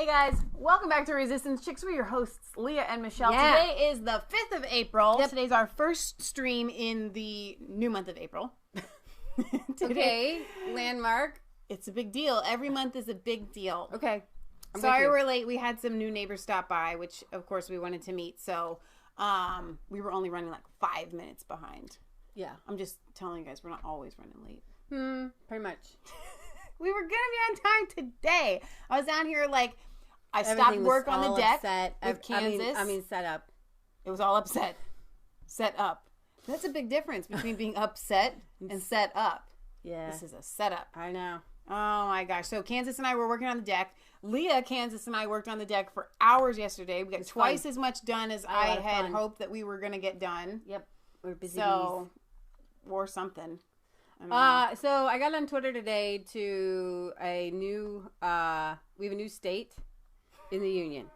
Hey guys, welcome back to Resistance Chicks. We're your hosts, Leah and Michelle. Yeah. Today is the 5th of April. Yep. Today's our first stream in the new month of April. Okay, landmark. It's a big deal. Every month is a big deal. Okay. Sorry we're late. We had some new neighbors stop by, which of course we wanted to meet. So we were only running like 5 minutes behind. Yeah. I'm just telling you guys, we're not always running late. Pretty much. We were going to be on time today. I was down here like, I stopped Everything was work on the all deck upset. with Kansas. I mean, set up. It was all upset. Set up. That's a big difference between being upset and set up. Yeah. This is a setup. I know. Oh my gosh. So Kansas and I were working on the deck. Leah, Kansas, and I worked on the deck for hours yesterday. We got twice as much done as I had hoped that we were going to get done. Yep. We're busy. So, or something. So I got on Twitter today to a new, we have a new state in the union.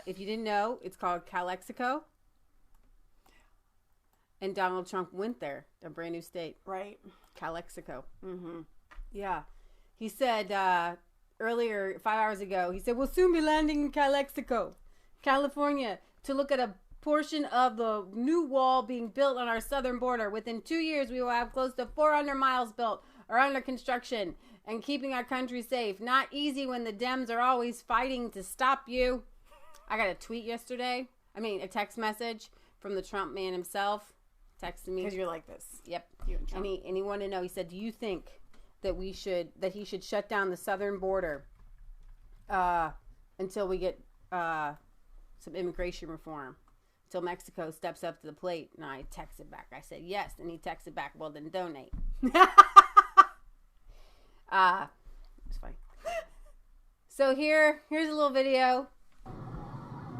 If you didn't know, it's called Calexico. And Donald Trump went there, a brand new state. Right. Calexico. Mm-hmm. Yeah. He said earlier, 5 hours ago, he said, we'll soon be landing in Calexico, California, to look at a portion of the new wall being built on our southern border. Within 2 years, we will have close to 400 miles built or under construction and keeping our country safe. Not easy when the Dems are always fighting to stop you. I got a tweet yesterday. A text message from the Trump man himself. Texted me. Because you're like this. Yep. You and Trump. And he wanted to know, he said, do you think that he should shut down the southern border until we get some immigration reform? Until Mexico steps up to the plate. And I texted back. I said, yes. And he texted back, well, then donate. It's funny. So here's a little video.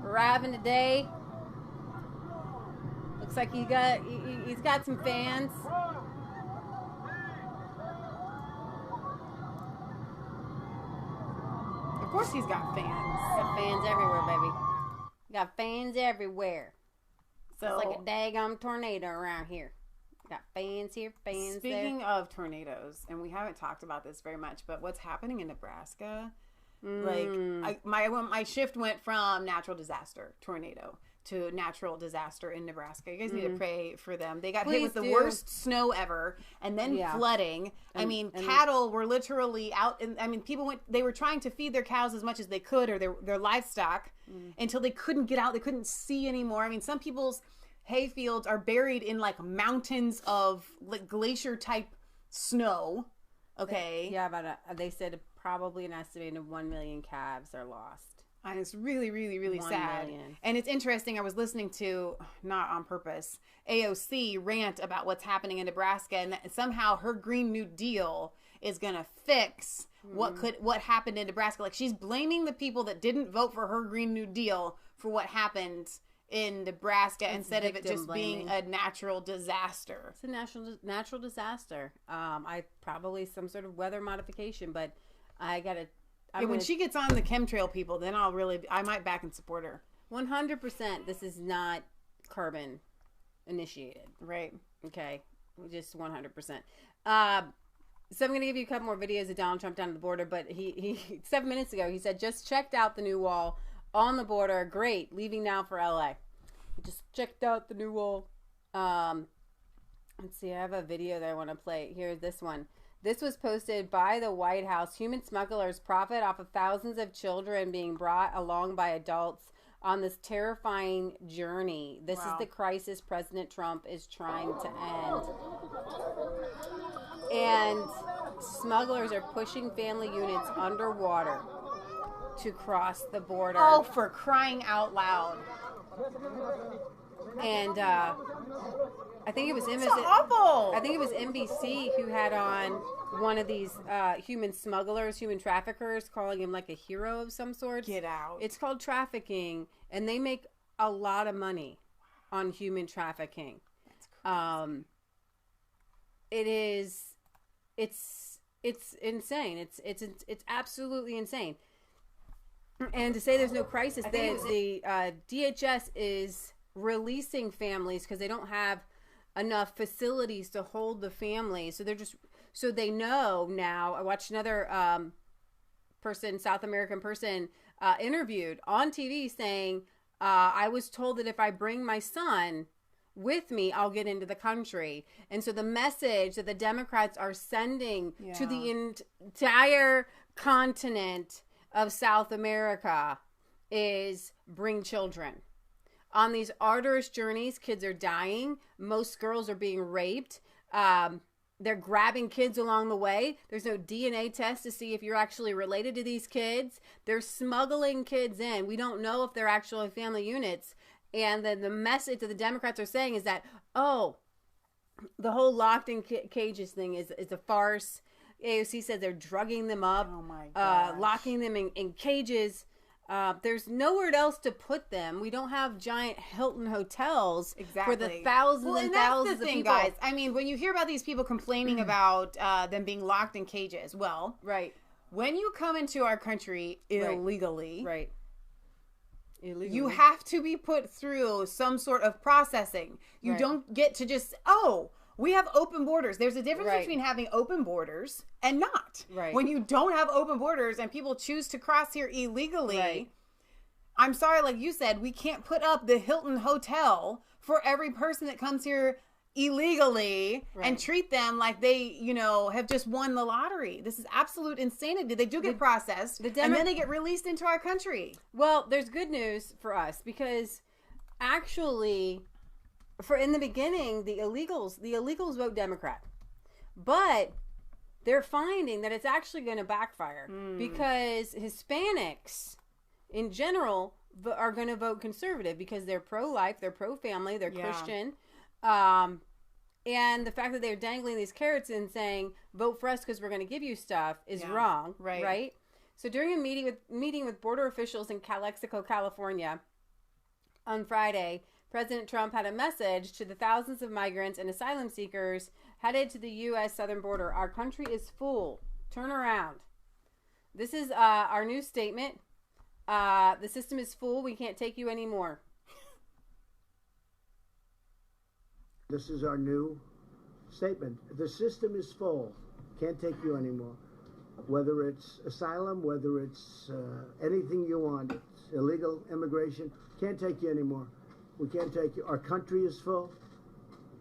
Arriving today. Looks like he's got some fans. Of course he's got fans. Got fans everywhere, baby. Got fans everywhere. So it's like a daggum tornado around here. Got fans here, fans there. Speaking of tornadoes, and we haven't talked about this very much, but what's happening in Nebraska? Like, my shift went from natural disaster, tornado, to natural disaster in Nebraska. You guys need to pray for them. They got hit with the worst snow ever, and then flooding. And cattle were literally out. People they were trying to feed their cows as much as they could, or their livestock, until they couldn't get out. They couldn't see anymore. Some people's hay fields are buried in like mountains of like glacier type snow. Okay. Yeah, they said probably an estimated 1 million calves are lost. And it's really, really, really sad. Million. And it's interesting. I was listening to, not on purpose, AOC rant about what's happening in Nebraska, and that somehow her Green New Deal is going to fix what happened in Nebraska. Like, she's blaming the people that didn't vote for her Green New Deal for what happened in Nebraska instead of it just being a natural disaster. It's a natural disaster. Probably some sort of weather modification, but I gotta. When she gets on the chemtrail people, then I might back and support her. 100%. This is not carbon initiated. Right. Okay. Just 100%. So I'm going to give you a couple more videos of Donald Trump down at the border, but he 7 minutes ago, he said, just checked out the new wall on the border. Great. Leaving now for LA. Just checked out the new wall. Let's see. I have a video that I want to play. Here's this one. This was posted by the White House. Human smugglers profit off of thousands of children being brought along by adults on this terrifying journey. This is the crisis President Trump is trying to end. And smugglers are pushing family units underwater to cross the border. Oh, for crying out loud. And I think it was NBC who had on one of these human smugglers, human traffickers, calling him like a hero of some sort. Get out. It's called trafficking, and they make a lot of money on human trafficking. That's crazy. It's insane. It's absolutely insane. And to say there's no crisis, the DHS is releasing families because they don't have enough facilities to hold the family. So they're just, so they know now. I watched another South American person, interviewed on TV saying, I was told that if I bring my son with me, I'll get into the country. And so the message that the Democrats are sending to the entire continent of South America is bring children. On these arduous journeys, kids are dying. Most girls are being raped. They're grabbing kids along the way. There's no DNA test to see if you're actually related to these kids. They're smuggling kids in. We don't know if they're actually family units. And then the message that the Democrats are saying is that, oh, the whole locked in cages thing is a farce. AOC says they're drugging them up, locking them in cages. There's nowhere else to put them. We don't have giant Hilton hotels for the thousands and thousands of people. Guys. I mean, when you hear about these people complaining about them being locked in cages, well, when you come into our country illegally, you have to be put through some sort of processing. You don't get to just, we have open borders. There's a difference between having open borders and not. When you don't have open borders and people choose to cross here illegally, I'm sorry, like you said, we can't put up the Hilton Hotel for every person that comes here illegally and treat them like they, have just won the lottery. This is absolute insanity. They do get processed and then they get released into our country. Well, there's good news for us because actually, in the beginning, the illegals vote Democrat, but they're finding that it's actually going to backfire because Hispanics in general are going to vote conservative because they're pro-life, they're pro-family, they're Christian. And the fact that they're dangling these carrots and saying, vote for us because we're going to give you stuff is wrong. Right. So during a meeting with border officials in Calexico, California on Friday, President Trump had a message to the thousands of migrants and asylum seekers headed to the U.S. southern border. Our country is full. Turn around. This is our new statement. The system is full. We can't take you anymore. This is our new statement. The system is full. Can't take you anymore. Whether it's asylum, whether it's anything you want, it's illegal immigration, can't take you anymore. We can't take you. Our country is full.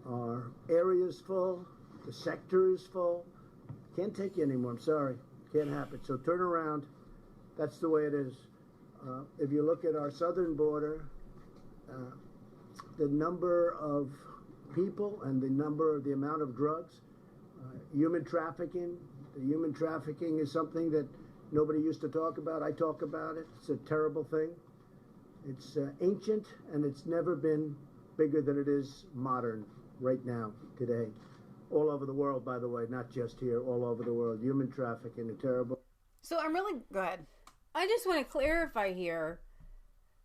Our area is full. The sector is full. Can't take you anymore. I'm sorry. Can't happen. So turn around. That's the way it is. If you look at our southern border, the number of people and the amount of drugs, human trafficking. The human trafficking is something that nobody used to talk about. I talk about it. It's a terrible thing. It's ancient, and it's never been bigger than it is modern right now, today. All over the world, by the way, not just here, all over the world. Human trafficking is terrible. So go ahead. I just want to clarify here.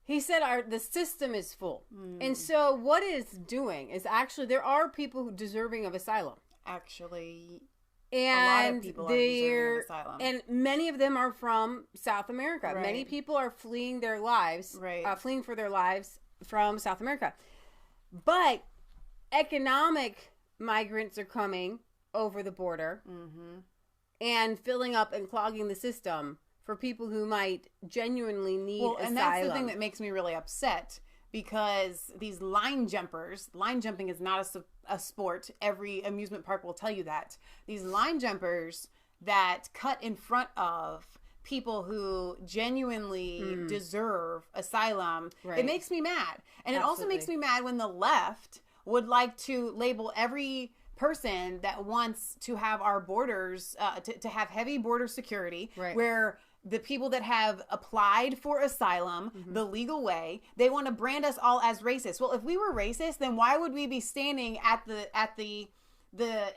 He said the system is full. And so what it's doing is actually there are people who deserving of asylum. Actually, and a lot of people are deserving of asylum. And many of them are from South America. Right. Many people are fleeing their lives, fleeing for their lives from South America. But economic migrants are coming over the border and filling up and clogging the system for people who might genuinely need asylum. And that's the thing that makes me really upset, because these line jumping is not a sport. Every amusement park will tell you that. These line jumpers that cut in front of people who genuinely deserve asylum, it makes me mad. And it also makes me mad when the left would like to label every person that wants to have our borders, to have heavy border security, where the people that have applied for asylum the legal way, they want to brand us all as racist. Well, if we were racist, then why would we be standing at the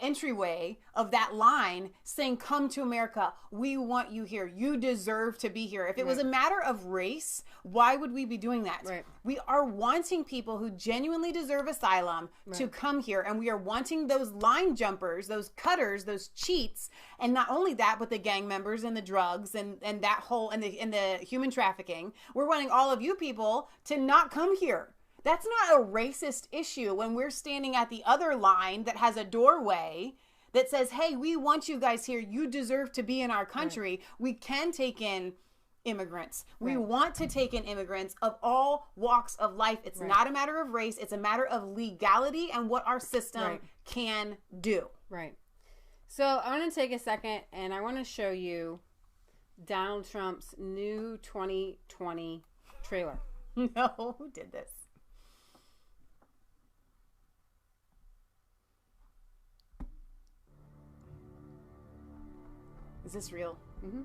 entryway of that line saying, come to America, we want you here, you deserve to be here? If it was a matter of race, why would we be doing that? We are wanting people who genuinely deserve asylum to come here, and we are wanting those line jumpers, those cutters, those cheats, and not only that, but the gang members and the drugs and that whole and the human trafficking. We're wanting all of you people to not come here. That's not a racist issue when we're standing at the other line that has a doorway that says, hey, we want you guys here. You deserve to be in our country. Right. We can take in immigrants. We want to take in immigrants of all walks of life. It's not a matter of race. It's a matter of legality and what our system can do. Right. So I want to take a second and I want to show you Donald Trump's new 2020 trailer. No, who did this? Is this real? Mm-hmm.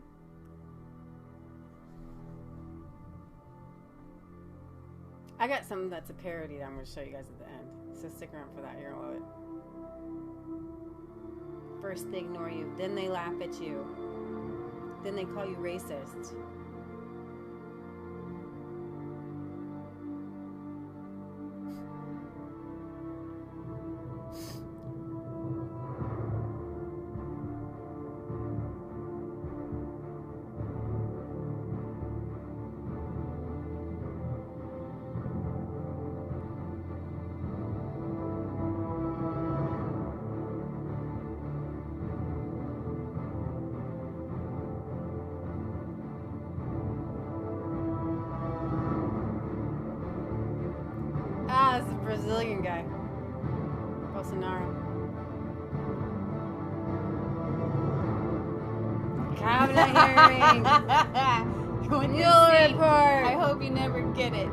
I got something that's a parody that I'm going to show you guys at the end. So stick around for that. You're going to love it. First they ignore you. Then they laugh at you. Then they call you racist. It's a Brazilian guy. Bolsonaro. Cabinet hearing. Mueller report. I hope you never get it.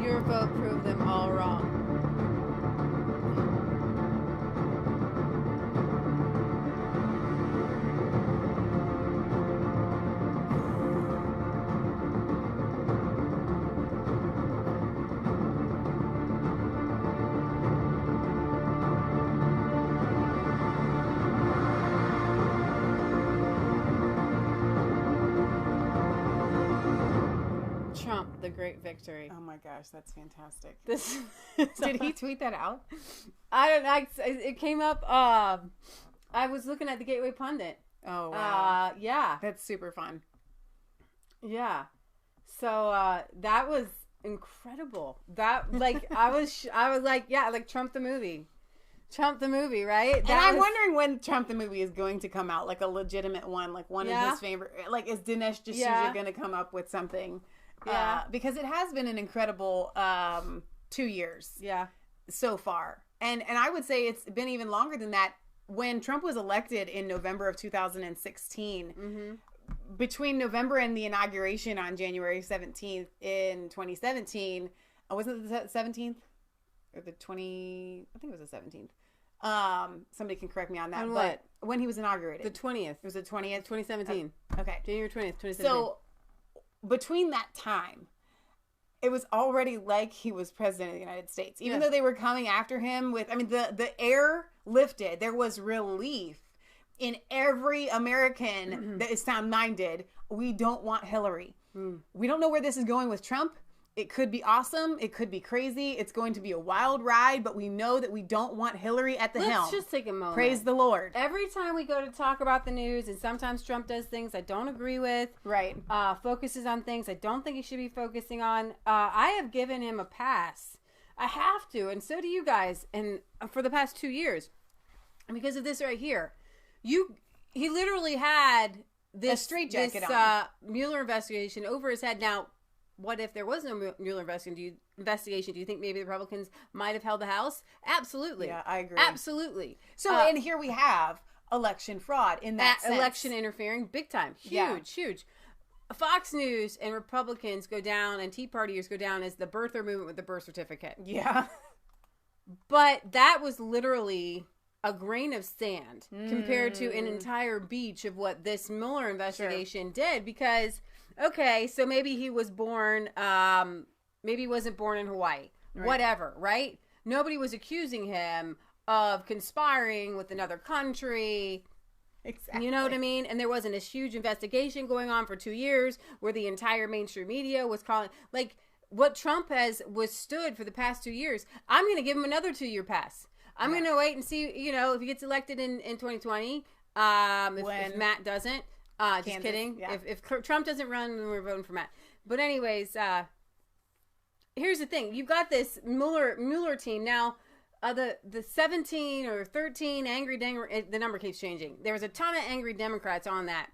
Your vote proved them all wrong. Trump, the great victory. Oh my gosh, that's fantastic. This Did he tweet that out? I don't know. It came up. I was looking at the Gateway Pundit. Oh wow. Yeah. That's super fun. Yeah. So that was incredible. That I was like, yeah, like Trump the movie. Trump the movie, right? And I'm wondering when Trump the movie is going to come out, like a legitimate one, like one of his favorite. Like, is Dinesh D'Souza going to come up with something? Yeah. Because it has been an incredible 2 years. Yeah. So far. And I would say it's been even longer than that. When Trump was elected in November of 2016, between November and the inauguration on January 17th in 2017, wasn't it the 17th? Or the 20, I think it was the 17th. Somebody can correct me on that. On but when he was inaugurated. The 20th. It was the 20th? 2017. Okay. January 20th, 2017. So, between that time, it was already like he was president of the United States. Even though they were coming after him with, I mean, the air lifted. There was relief in every American that is sound-minded. We don't want Hillary. We don't know where this is going with Trump. It could be awesome. It could be crazy. It's going to be a wild ride, but we know that we don't want Hillary at the helm. Let's just take a moment. Praise the Lord. Every time we go to talk about the news, and sometimes Trump does things I don't agree with. Right. Focuses on things I don't think he should be focusing on. I have given him a pass. I have to, and so do you guys. And for the past 2 years, and because of this right here, he literally had this straitjacket Mueller investigation over his head. Now, what if there was no Mueller investigation? Do you think maybe the Republicans might have held the House? Absolutely. Yeah, I agree. Absolutely. So, and here we have election fraud in that sense. Election interfering, big time. Huge. Fox News and Republicans go down, and Tea Partiers go down as the birther movement with the birth certificate. Yeah. But that was literally a grain of sand compared to an entire beach of what this Mueller investigation did, because... Okay, so maybe he was born, maybe he wasn't born in Hawaii. Right. Whatever, right? Nobody was accusing him of conspiring with another country. Exactly. You know what I mean? And there wasn't a huge investigation going on for 2 years where the entire mainstream media was calling, like, what Trump has withstood for the past 2 years. I'm going to give him another 2-year pass. I'm going to wait and see, you know, if he gets elected in 2020. If Matt doesn't. Just kidding. Yeah. If Trump doesn't run, then we're voting for Matt. But anyways, here's the thing. You've got this Mueller team. Now, the 17 or 13 angry the number keeps changing. There was a ton of angry Democrats on that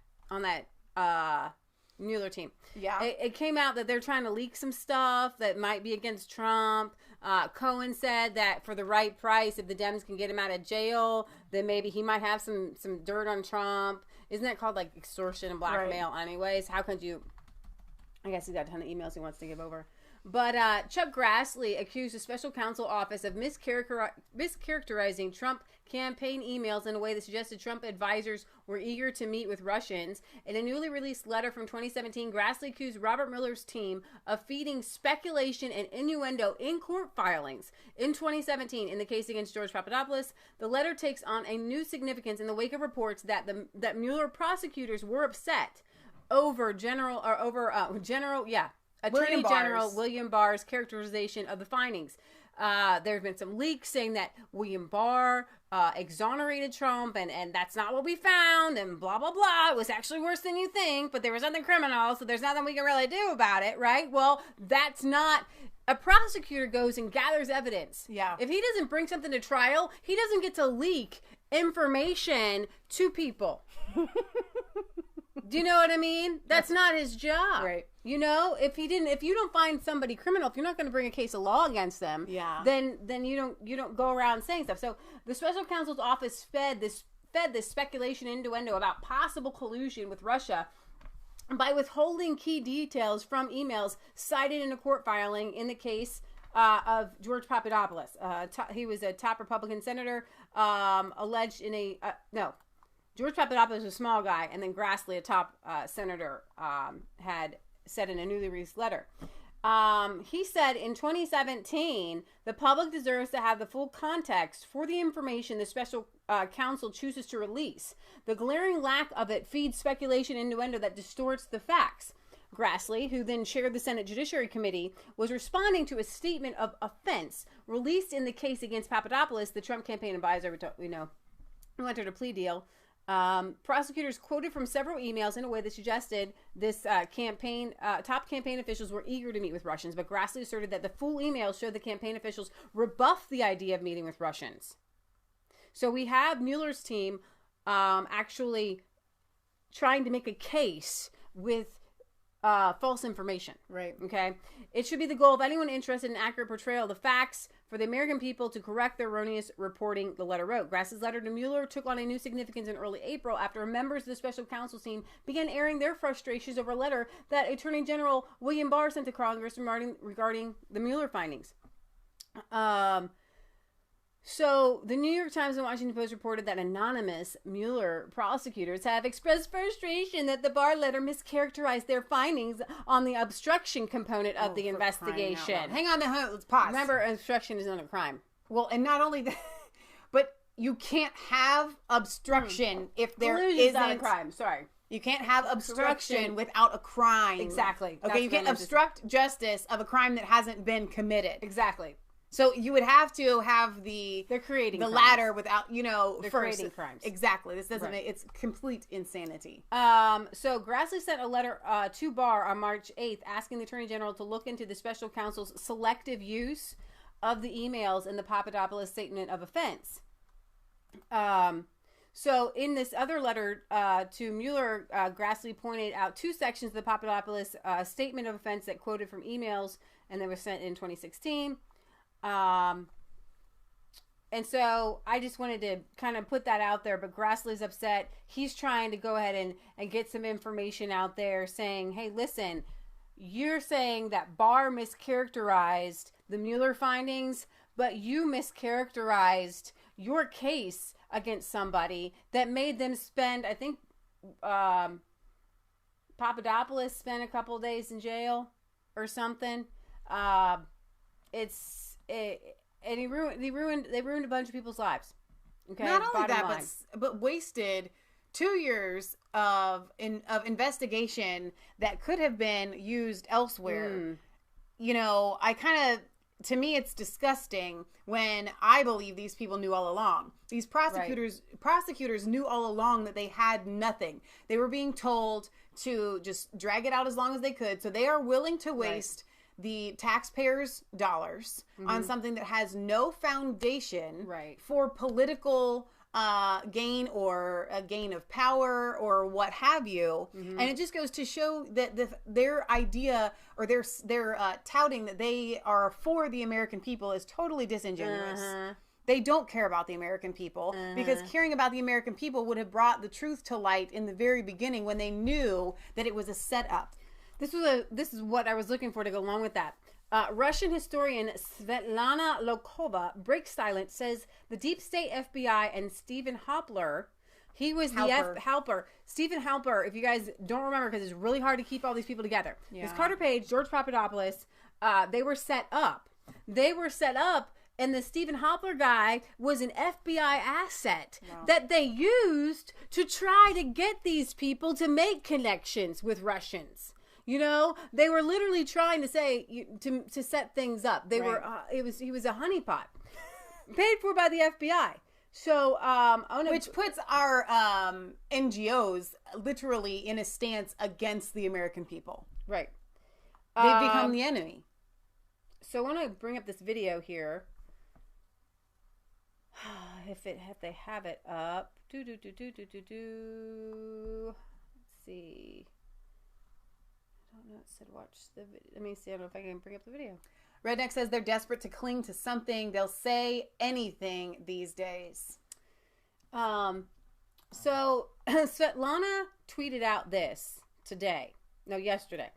Mueller team. Yeah. It came out that they're trying to leak some stuff that might be against Trump. Cohen said that for the right price, if the Dems can get him out of jail, then maybe he might have some dirt on Trump. Isn't that called, like, extortion and blackmail anyways? How could you... I guess he's got a ton of emails he wants to give over. But Chuck Grassley accused the special counsel office of mischaracterizing Trump campaign emails in a way that suggested Trump advisors were eager to meet with Russians. In a newly released letter from 2017, Grassley accused Robert Mueller's team of feeding speculation and innuendo in court filings. In 2017, in the case against George Papadopoulos, the letter takes on a new significance in the wake of reports that that Mueller prosecutors were upset over Attorney General William Barr's characterization of the findings. There have been some leaks saying that William Barr exonerated Trump, and that's not what we found, and blah, blah, blah. It was actually worse than you think, but there was nothing criminal, so there's nothing we can really do about it, right? Well, that's not... A prosecutor goes and gathers evidence. Yeah. If he doesn't bring something to trial, he doesn't get to leak information to people. Do you know what I mean? That's not his job. Right. You know, if you don't find somebody criminal, if you're not going to bring a case of law against them, then you don't go around saying stuff. So the special counsel's office fed this speculation innuendo about possible collusion with Russia by withholding key details from emails cited in a court filing in the case of George Papadopoulos. He was a top Republican senator alleged in a George Papadopoulos was a small guy, and then Grassley, a top senator, had said in a newly released letter. He said in 2017, the public deserves to have the full context for the information the special counsel chooses to release. The glaring lack of it feeds speculation and innuendo that distorts the facts. Grassley, who then chaired the Senate Judiciary Committee, was responding to a statement of offense released in the case against Papadopoulos, the Trump campaign advisor, who entered a plea deal. Prosecutors quoted from several emails in a way that suggested this top campaign officials were eager to meet with Russians, but Grassley asserted that the full emails showed the campaign officials rebuffed the idea of meeting with Russians. So we have Mueller's team actually trying to make a case with false information. Right. Okay. It should be the goal of anyone interested in accurate portrayal of the facts for the American people to correct their erroneous reporting, the letter wrote. Grassley's letter to Mueller took on a new significance in early April after members of the special counsel team began airing their frustrations over a letter that Attorney General William Barr sent to Congress regarding the Mueller findings. So, the New York Times and Washington Post reported that anonymous Mueller prosecutors have expressed frustration that the Barr letter mischaracterized their findings on the obstruction component of the investigation. Hang on, let's pause. Remember, obstruction is not a crime. Well, and not only that, but you can't have obstruction if there isn't not a crime. Sorry. You can't have obstruction without a crime. Exactly. Okay, you can't obstruct justice of a crime that hasn't been committed. Exactly. So you would have to have they're creating the crimes. latter without, they're creating crimes. Exactly. This doesn't make, it's complete insanity. So Grassley sent a letter to Barr on March 8th asking the Attorney General to look into the special counsel's selective use of the emails in the Papadopoulos statement of offense. So in this other letter to Mueller, Grassley pointed out two sections of the Papadopoulos statement of offense that quoted from emails, and they were sent in 2016. And so I just wanted to kind of put that out there, but Grassley's upset. He's trying to go ahead and get some information out there saying, hey, listen, you're saying that Barr mischaracterized the Mueller findings, but you mischaracterized your case against somebody that made them spend, I think, Papadopoulos spent a couple days in jail or something. They ruined a bunch of people's lives. Okay, not only that, but wasted 2 years of investigation that could have been used elsewhere. You know, to me, it's disgusting when I believe these people knew all along. These prosecutors knew all along that they had nothing. They were being told to just drag it out as long as they could. So they are willing to waste the taxpayers' dollars on something that has no foundation for political gain or a gain of power or what have you. And it just goes to show that their idea or their touting that they are for the American people is totally disingenuous. They don't care about the American people because caring about the American people would have brought the truth to light in the very beginning when they knew that it was a setup. This is what I was looking for to go along with that. Russian historian Svetlana Lokova breaks silence, says the deep state FBI and Stephen Halper, he was Halper. Stephen Halper, if you guys don't remember, because it's really hard to keep all these people together. There's Carter Page, George Papadopoulos, they were set up. And the Stephen Halper guy was an FBI asset that they used to try to get these people to make connections with Russians. You know, they were literally trying to say to set things up. They were he was a honeypot, paid for by the FBI. So which puts our NGOs literally in a stance against the American people. Right, they've become the enemy. So I want to bring up this video here. If they have it up, let's see. I don't know. It said watch the video. Let me see. I don't know if I can bring up the video. Redneck says they're desperate to cling to something. They'll say anything these days. So Svetlana tweeted out this yesterday.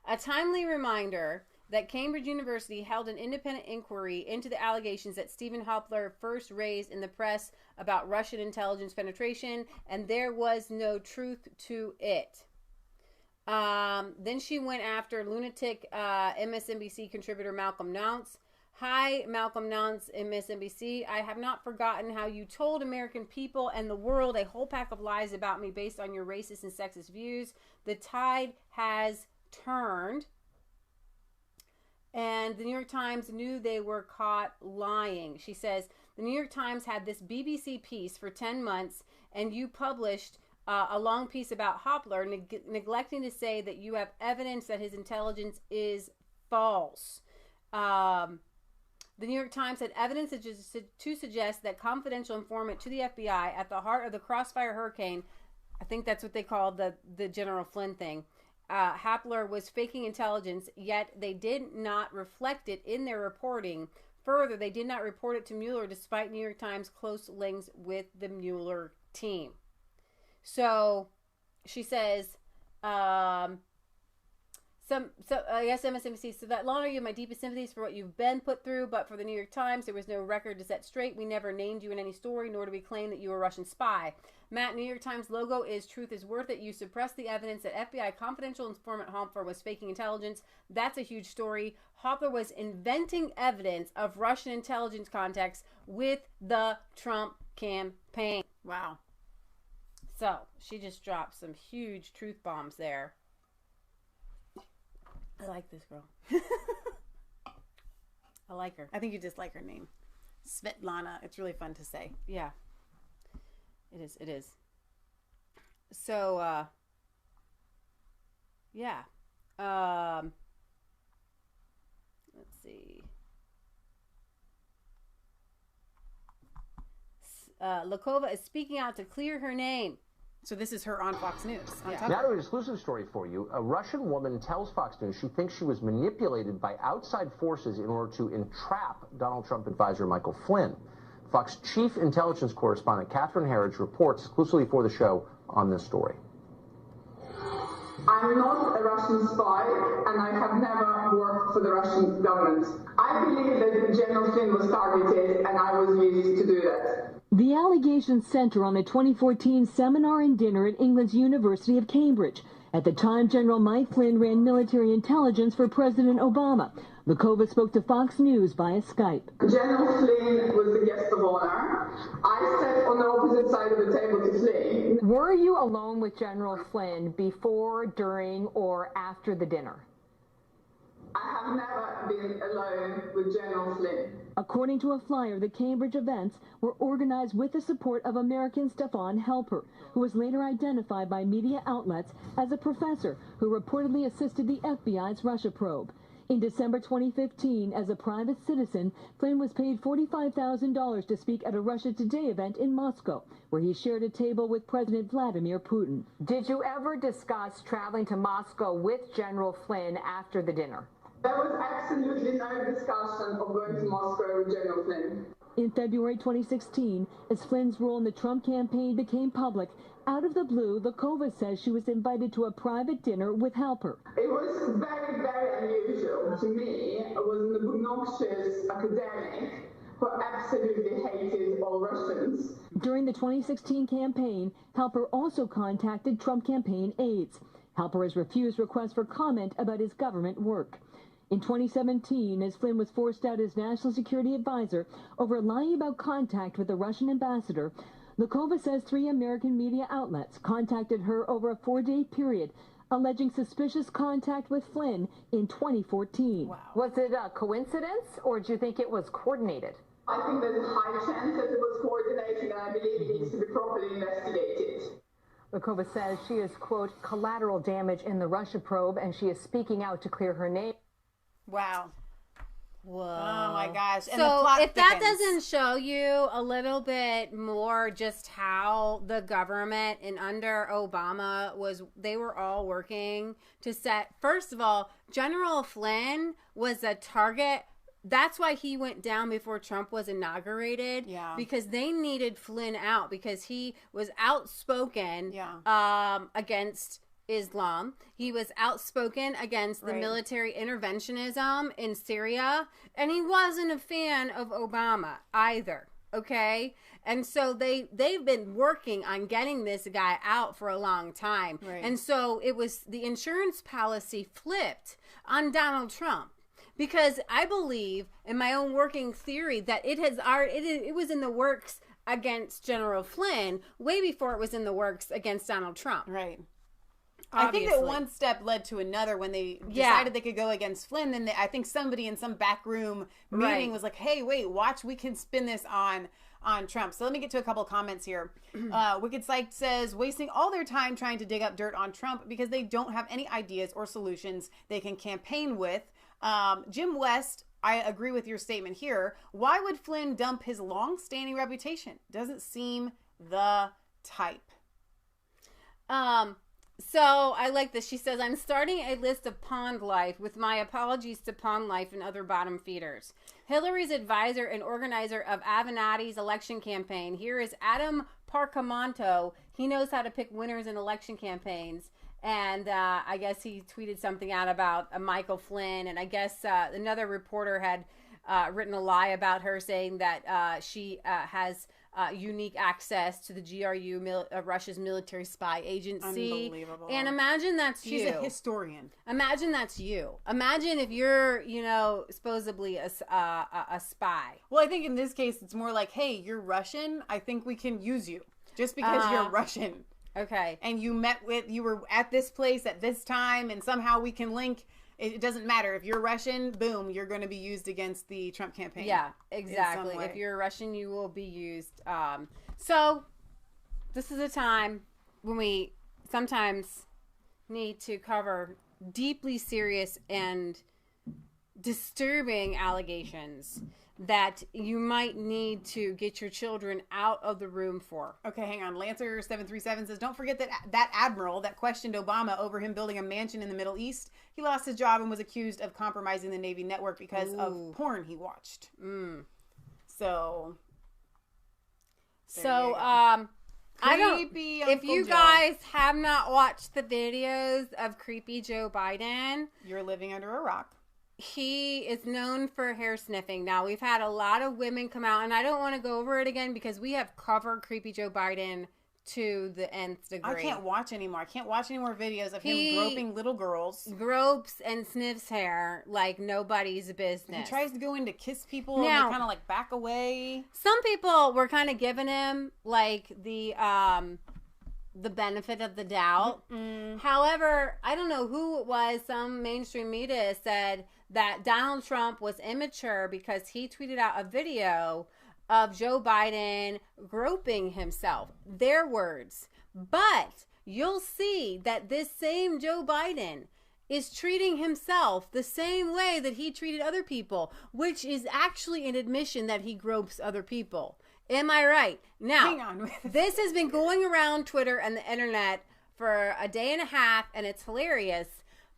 A timely reminder that Cambridge University held an independent inquiry into the allegations that Stephen Halper first raised in the press about Russian intelligence penetration, and there was no truth to it. Then she went after lunatic MSNBC contributor Malcolm Nance. Hi, Malcolm Nance, MSNBC. I have not forgotten how you told American people and the world a whole pack of lies about me based on your racist and sexist views. The tide has turned. And the New York Times knew they were caught lying. She says, the New York Times had this BBC piece for 10 months, and you published a long piece about Halper, neglecting to say that you have evidence that his intelligence is false. The New York Times had evidence to suggest that confidential informant to the FBI at the heart of the Crossfire Hurricane, I think that's what they called the General Flynn thing, Halper was faking intelligence, yet they did not reflect it in their reporting. Further, they did not report it to Mueller despite New York Times' close links with the Mueller team. So she says, I guess MSNBC, so that Lana, you have my deepest sympathies for what you've been put through, but for the New York Times, there was no record to set straight. We never named you in any story, nor do we claim that you were a Russian spy. Matt, New York Times logo is truth is worth it. You suppressed the evidence that FBI confidential informant Halper was faking intelligence. That's a huge story. Halper was inventing evidence of Russian intelligence contacts with the Trump campaign. Wow. So she just dropped some huge truth bombs there. I like this girl. I like her. I think you just like her name. Svetlana. It's really fun to say. Yeah. It is. So, yeah. Let's see. Lakova is speaking out to clear her name. So this is her on Fox News. Now to an exclusive story for you. A Russian woman tells Fox News she thinks she was manipulated by outside forces in order to entrap Donald Trump advisor Michael Flynn. Fox chief intelligence correspondent Catherine Herridge reports exclusively for the show on this story. I'm not a Russian spy, and I have never worked for the Russian government. I believe that General Flynn was targeted, and I was used to do that. The allegations center on a 2014 seminar and dinner at England's University of Cambridge. At the time, General Mike Flynn ran military intelligence for President Obama. Lakova spoke to Fox News via Skype. General Flynn was the guest of honor. I sat on the opposite side of the table to Flynn. Were you alone with General Flynn before, during, or after the dinner? I have never been alone with General Flynn. According to a flyer, the Cambridge events were organized with the support of American Stefan Helper, who was later identified by media outlets as a professor who reportedly assisted the FBI's Russia probe. In December 2015, as a private citizen, Flynn was paid $45,000 to speak at a Russia Today event in Moscow, where he shared a table with President Vladimir Putin. Did you ever discuss traveling to Moscow with General Flynn after the dinner? There was absolutely no discussion of going to Moscow with General Flynn. In February 2016, as Flynn's role in the Trump campaign became public, out of the blue, Lakova says she was invited to a private dinner with Helper. It was very, very unusual to me. I was an obnoxious academic who absolutely hated all Russians. During the 2016 campaign, Helper also contacted Trump campaign aides. Helper has refused requests for comment about his government work. In 2017, as Flynn was forced out as national security advisor over lying about contact with the Russian ambassador, Lakova says 3 American media outlets contacted her over a 4-day period, alleging suspicious contact with Flynn in 2014. Wow. Was it a coincidence, or do you think it was coordinated? I think there's a high chance that it was coordinated, and I believe it needs to be properly investigated. Lakova says she is, quote, collateral damage in the Russia probe, and she is speaking out to clear her name. Wow. Whoa. Oh my gosh. And so the plot if that thickens. doesn't show you a little bit more just how the government and under Obama they were all working to set, first of all, General Flynn was a target. That's why he went down before Trump was inaugurated. Yeah. Because they needed Flynn out because he was outspoken against Islam. He was outspoken against the military interventionism in Syria, and he wasn't a fan of Obama either. Okay, and so they've been working on getting this guy out for a long time, and so it was the insurance policy flipped on Donald Trump. Because I believe in my own working theory that it was in the works against General Flynn way before it was in the works against Donald Trump. Right. Obviously. I think that one step led to another when they decided they could go against Flynn. Then I think somebody in some back room meeting was like, hey, wait, watch, we can spin this on Trump. So let me get to a couple comments here. Wicked Psych says, wasting all their time trying to dig up dirt on Trump because they don't have any ideas or solutions they can campaign with. Jim West, I agree with your statement here. Why would Flynn dump his long-standing reputation? Doesn't seem the type. So I like this. She says, I'm starting a list of Pond Life with my apologies to Pond Life and other bottom feeders. Hillary's advisor and organizer of Avenatti's election campaign. Here is Adam Parcamonto. He knows how to pick winners in election campaigns. And I guess he tweeted something out about Michael Flynn. And I guess another reporter had written a lie about her, saying that she has unique access to the GRU, Russia's military spy agency. Unbelievable. And imagine that's you. She's a historian. Imagine that's you. Imagine if you're, supposedly a spy. Well, I think in this case, it's more like, hey, you're Russian. I think we can use you just because you're Russian. Okay. And you were at this place at this time, and somehow we can link. It doesn't matter. If you're Russian, boom, you're going to be used against the Trump campaign. Yeah, exactly. If you're Russian, you will be used. So this is a time when we sometimes need to cover deeply serious and disturbing allegations that you might need to get your children out of the room for. Okay, hang on. Lancer737 says, don't forget that admiral that questioned Obama over him building a mansion in the Middle East. He lost his job and was accused of compromising the Navy network because of porn he watched. So I don't. If you guys have not watched the videos of creepy Joe Biden, you're living under a rock. He is known for hair sniffing. Now, we've had a lot of women come out, and I don't want to go over it again because we have covered creepy Joe Biden to the nth degree. I can't watch anymore. I can't watch any more videos of him groping little girls. Gropes and sniffs hair like nobody's business. He tries to go in to kiss people Now, and they kind of like back away. Some people were kind of giving him like the benefit of the doubt. However, I don't know who it was. Some mainstream media said that Donald Trump was immature because he tweeted out a video of Joe Biden groping himself. Their words. But you'll see that this same Joe Biden is treating himself the same way that he treated other people, which is actually an admission that he gropes other people. Am I right? Now, Hang on. this has been going around Twitter and the internet for a day and a half, and it's hilarious.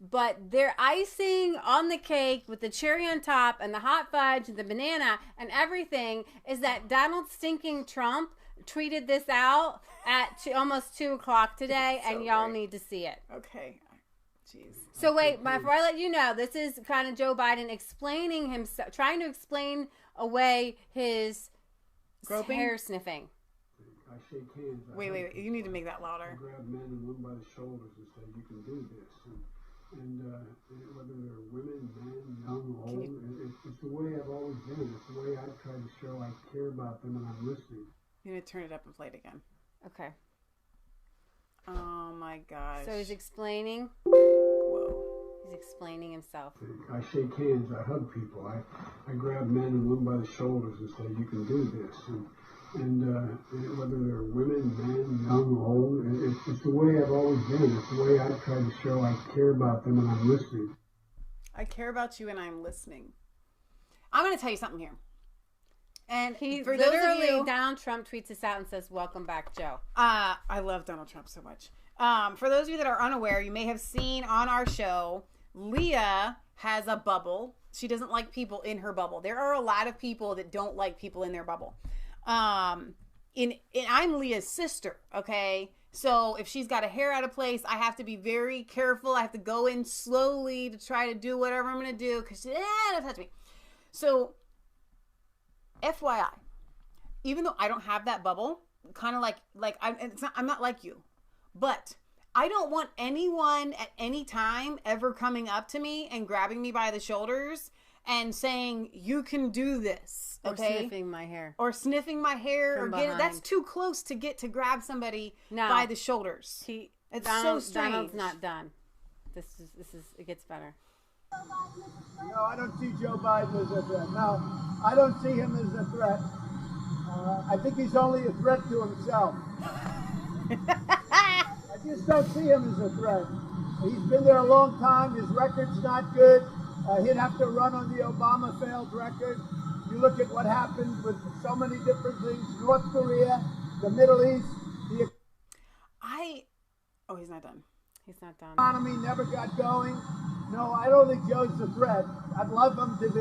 But their icing on the cake with the cherry on top and the hot fudge and the banana and everything is that Donald stinking Trump tweeted this out at almost 2 o'clock today, and y'all need to see it. Okay. Jeez. So wait, before I let you know, this is kind of Joe Biden explaining himself, trying to explain away his Groping? hair sniffing. I shake hands. Wait. You need to make that louder. I grab men and women by the shoulders and say, "You can do this." And whether they're women, men, young, old, it's the way I've always been. It's the way I've tried to show I care about them and I'm listening. You need to turn it up and play it again. Okay. Oh my gosh. So he's explaining. Whoa. He's explaining himself. I shake hands. I hug people. I grab men and women by the shoulders and say, "You can do this." And whether they're women, men, young, old, it's the way I've always been. It's the way I've tried to show I care about them and I'm listening. I care about you and I'm listening. I'm going to tell you something here. And He for those of you, Donald Trump tweets this out and says, "Welcome back, Joe." I love Donald Trump so much. For those of you that are unaware, you may have seen on our show, Leah has a bubble. She doesn't like people in her bubble. There are a lot of people that don't like people in their bubble. I'm Leah's sister, okay? So if she's got a hair out of place, I have to be very careful. I have to go in slowly to try to do whatever I'm going to do because she don't touch me. So, FYI, even though I don't have that bubble, kind of I'm not like you, but I don't want anyone at any time ever coming up to me and grabbing me by the shoulders and saying, "You can do this," okay? Or sniffing my hair. Or sniffing my hair. From Or get behind. that's too close to get to grab somebody No. by the shoulders. It's so strange. Donald's not done. This is it gets better. No, I don't see Joe Biden as a threat. No, I don't see him as a threat. I think he's only a threat to himself. I just don't see him as a threat. He's been there a long time. His record's not good. He'd have to run on the Obama failed record. You look at what happened with so many different things. North Korea, the Middle East, the Oh, he's not done. He's not done. economy never got going. No, I don't think Joe's a threat. I'd love him to be.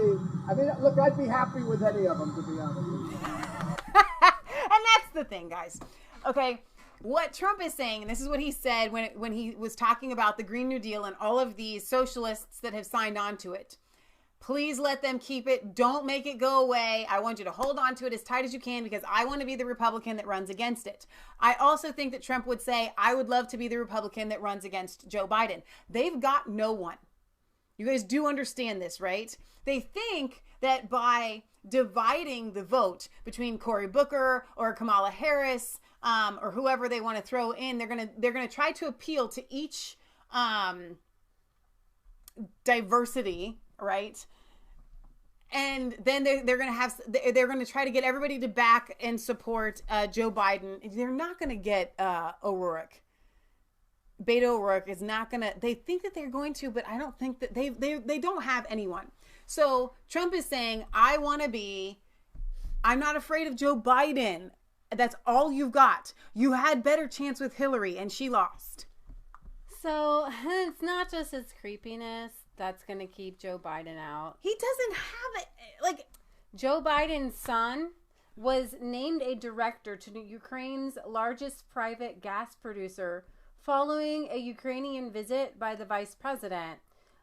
I mean, look, I'd be happy with any of them, to be honest with you. And that's the thing, guys. Okay, what Trump is saying, and this is what he said when he was talking about the Green New Deal and all of these socialists that have signed on to it. Please let them keep it. Don't make it go away. I want you to hold on to it as tight as you can because I want to be the Republican that runs against it. I also think that Trump would say, I would love to be the Republican that runs against Joe Biden. They've got no one. You guys do understand this, right? They think that by dividing the vote between Cory Booker or Kamala Harris or whoever they want to throw in, they're gonna try to appeal to each diversity, right? And then they're gonna try to get everybody to back and support Joe Biden. They're not gonna get O'Rourke. Beto O'Rourke is not gonna. They think that they're going to, but I don't think that they don't have anyone. So Trump is saying, I'm not afraid of Joe Biden. That's all you've got. You had better chance with Hillary and she lost. So it's not just his creepiness that's going to keep Joe Biden out. He doesn't have it. Like, Joe Biden's son was named a director to Ukraine's largest private gas producer following a Ukrainian visit by the vice president.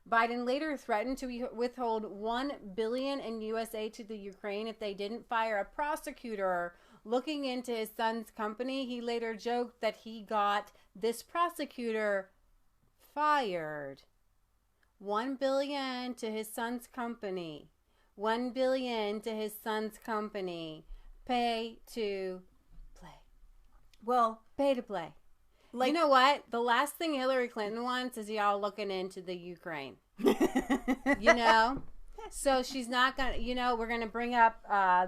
Biden later threatened to withhold $1 billion in U.S. aid to the Ukraine if they didn't fire a prosecutor looking into his son's company, he later joked that he got this prosecutor fired. $1 billion to his son's company. $1 billion to his son's company. Pay to play. Well, pay to play. Like, you know what? The last thing Hillary Clinton wants is y'all looking into the Ukraine. You know? So she's not going to, you know, we're going to bring up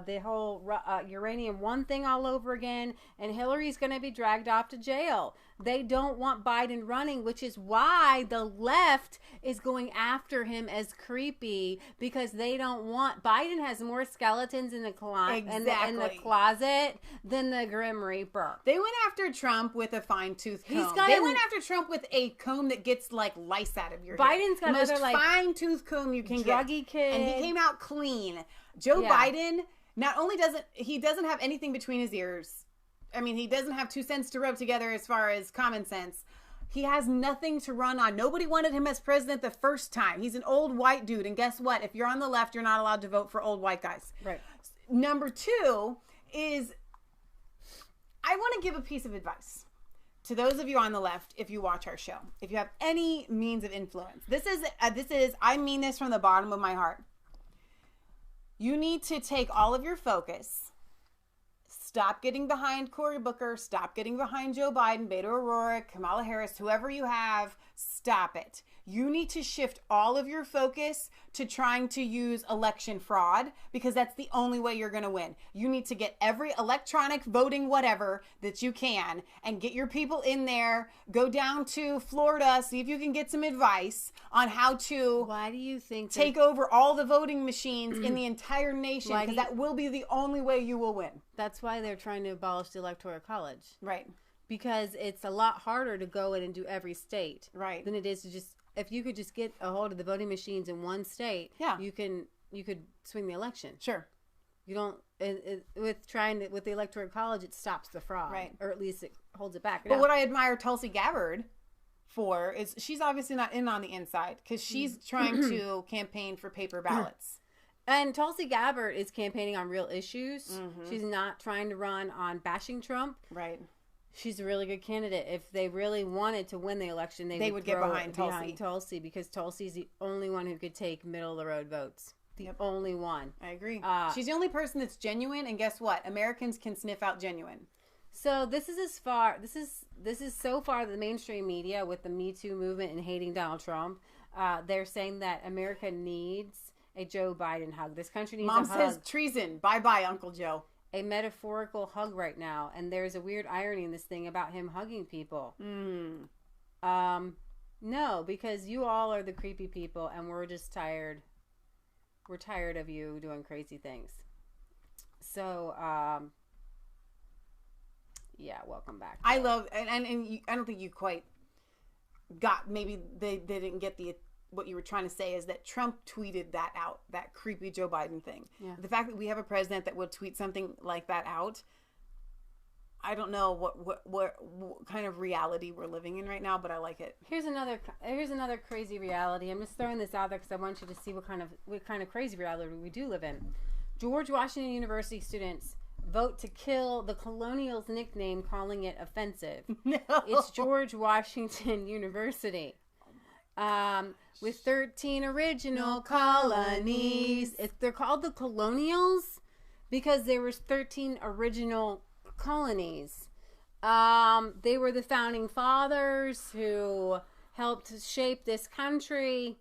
the whole uranium one thing all over again, and Hillary's going to be dragged off to jail. They don't want Biden running, which is why the left is going after him as creepy, because they don't want, Biden has more skeletons in the, in the closet than the Grim Reaper. They went after Trump with a fine-tooth comb. They went after Trump with a comb that gets like lice out of your hair. Biden's got another like fine-tooth comb you can get. Druggy kid. And he came out clean. Joe Biden not only doesn't have anything between his ears. I mean, he doesn't have 2 cents to rub together as far as common sense. He has nothing to run on. Nobody wanted him as president the first time. He's an old white dude. And guess what? If you're on the left, you're not allowed to vote for old white guys. Right. Number 2 is, I want to give a piece of advice to those of you on the left. If you watch our show, if you have any means of influence, this is, I mean this from the bottom of my heart. You need to take all of your focus. Stop getting behind Cory Booker. Stop getting behind Joe Biden, Beto O'Rourke, Kamala Harris, whoever you have. Stop it. You need to shift all of your focus to trying to use election fraud, because that's the only way you're going to win. You need to get every electronic voting whatever that you can and get your people in there. Go down to Florida, see if you can get some advice on how to Why do you think take over all the voting machines in the entire nation, because that will be the only way you will win. That's why they're trying to abolish the Electoral College. Right. Because it's a lot harder to go in and do every state. Right. Than it is to just, if you could just get a hold of the voting machines in one state, you could swing the election. Sure. You don't, with the Electoral College, it stops the fraud. Right. Or at least it holds it back. But what I admire Tulsi Gabbard for is she's obviously not in on the inside, because she's trying to campaign for paper ballots. And Tulsi Gabbard is campaigning on real issues. Mm-hmm. She's not trying to run on bashing Trump. Right. She's a really good candidate. If they really wanted to win the election, they would get behind Tulsi. Because Tulsi's the only one who could take middle of the road votes. The only one. I agree. She's the only person that's genuine, and guess what? Americans can sniff out genuine. So this is so far the mainstream media with the Me Too movement and hating Donald Trump. They're saying that America needs a Joe Biden hug. This country needs Mom a hug. Mom says treason. Bye-bye, Uncle Joe. A metaphorical hug right now. And there's a weird irony in this thing about him hugging people. No, because you all are the creepy people, and we're just tired. We're tired of you doing crazy things. So, yeah, welcome back. I love, and you, I don't think you quite got, maybe they didn't get what you were trying to say is that Trump tweeted that out, that creepy Joe Biden thing. Yeah. The fact that we have a president that would tweet something like that out, I don't know what kind of reality we're living in right now, but I like it. Here's another crazy reality. I'm just throwing this out there because I want you to see what kind of crazy reality we do live in. George Washington University students vote to kill the Colonials nickname, calling it offensive. No. It's George Washington University. With 13 original colonies. They're called the Colonials because there was 13 original colonies. They were the founding fathers who helped shape this country,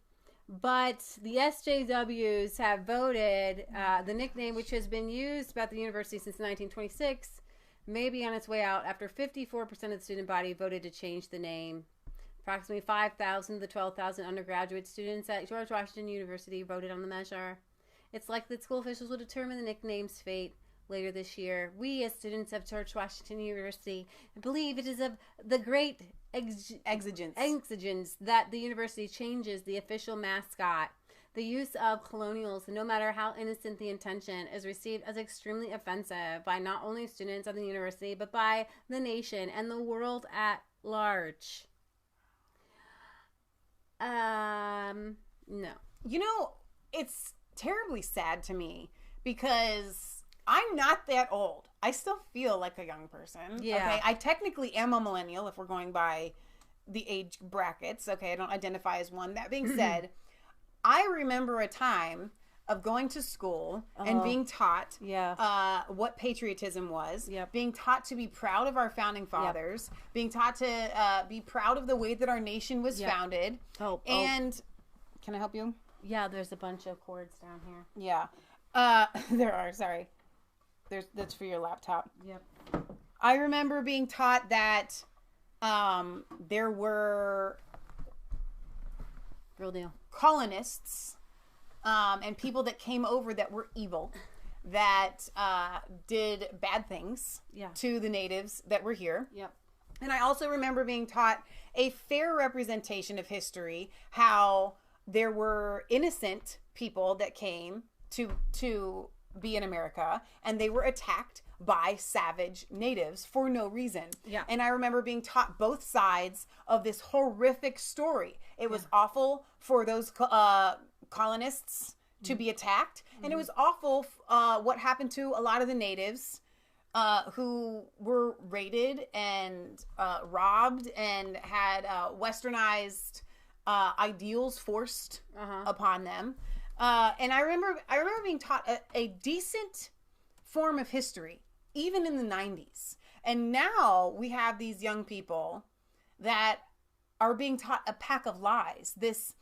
but the SJWs have voted the nickname, which has been used about the university since 1926, may be on its way out after 54% of the student body voted to change the name. Approximately 5,000 of the 12,000 undergraduate students at George Washington University voted on the measure. It's likely that school officials will determine the nickname's fate later this year. We, as students of George Washington University, believe it is of the great exigence that the university changes the official mascot. The use of colonials, no matter how innocent the intention, is received as extremely offensive by not only students of the university, but by the nation and the world at large. No. You know, it's terribly sad to me because I'm not that old. I still feel like a young person. Yeah. Okay. I technically am a millennial if we're going by the age brackets. Okay. I don't identify as one. That being said, I remember a time of going to school and being taught what patriotism was, being taught to be proud of our founding fathers, being taught to be proud of the way that our nation was founded. And can I help you? Yeah, there's a bunch of cords down here. Yeah. There are, sorry. That's for your laptop. Yep. I remember being taught that there were real deal colonists and people that came over that were evil, that did bad things to the natives that were here. Yep. And I also remember being taught a fair representation of history, how there were innocent people that came to be in America, and they were attacked by savage natives for no reason. Yeah. And I remember being taught both sides of this horrific story. It was awful for those colonists to be attacked, and it was awful what happened to a lot of the natives who were raided and robbed and had westernized ideals forced upon them. And I remember being taught a decent form of history, even in the 90s. And now we have these young people that are being taught a pack of lies, this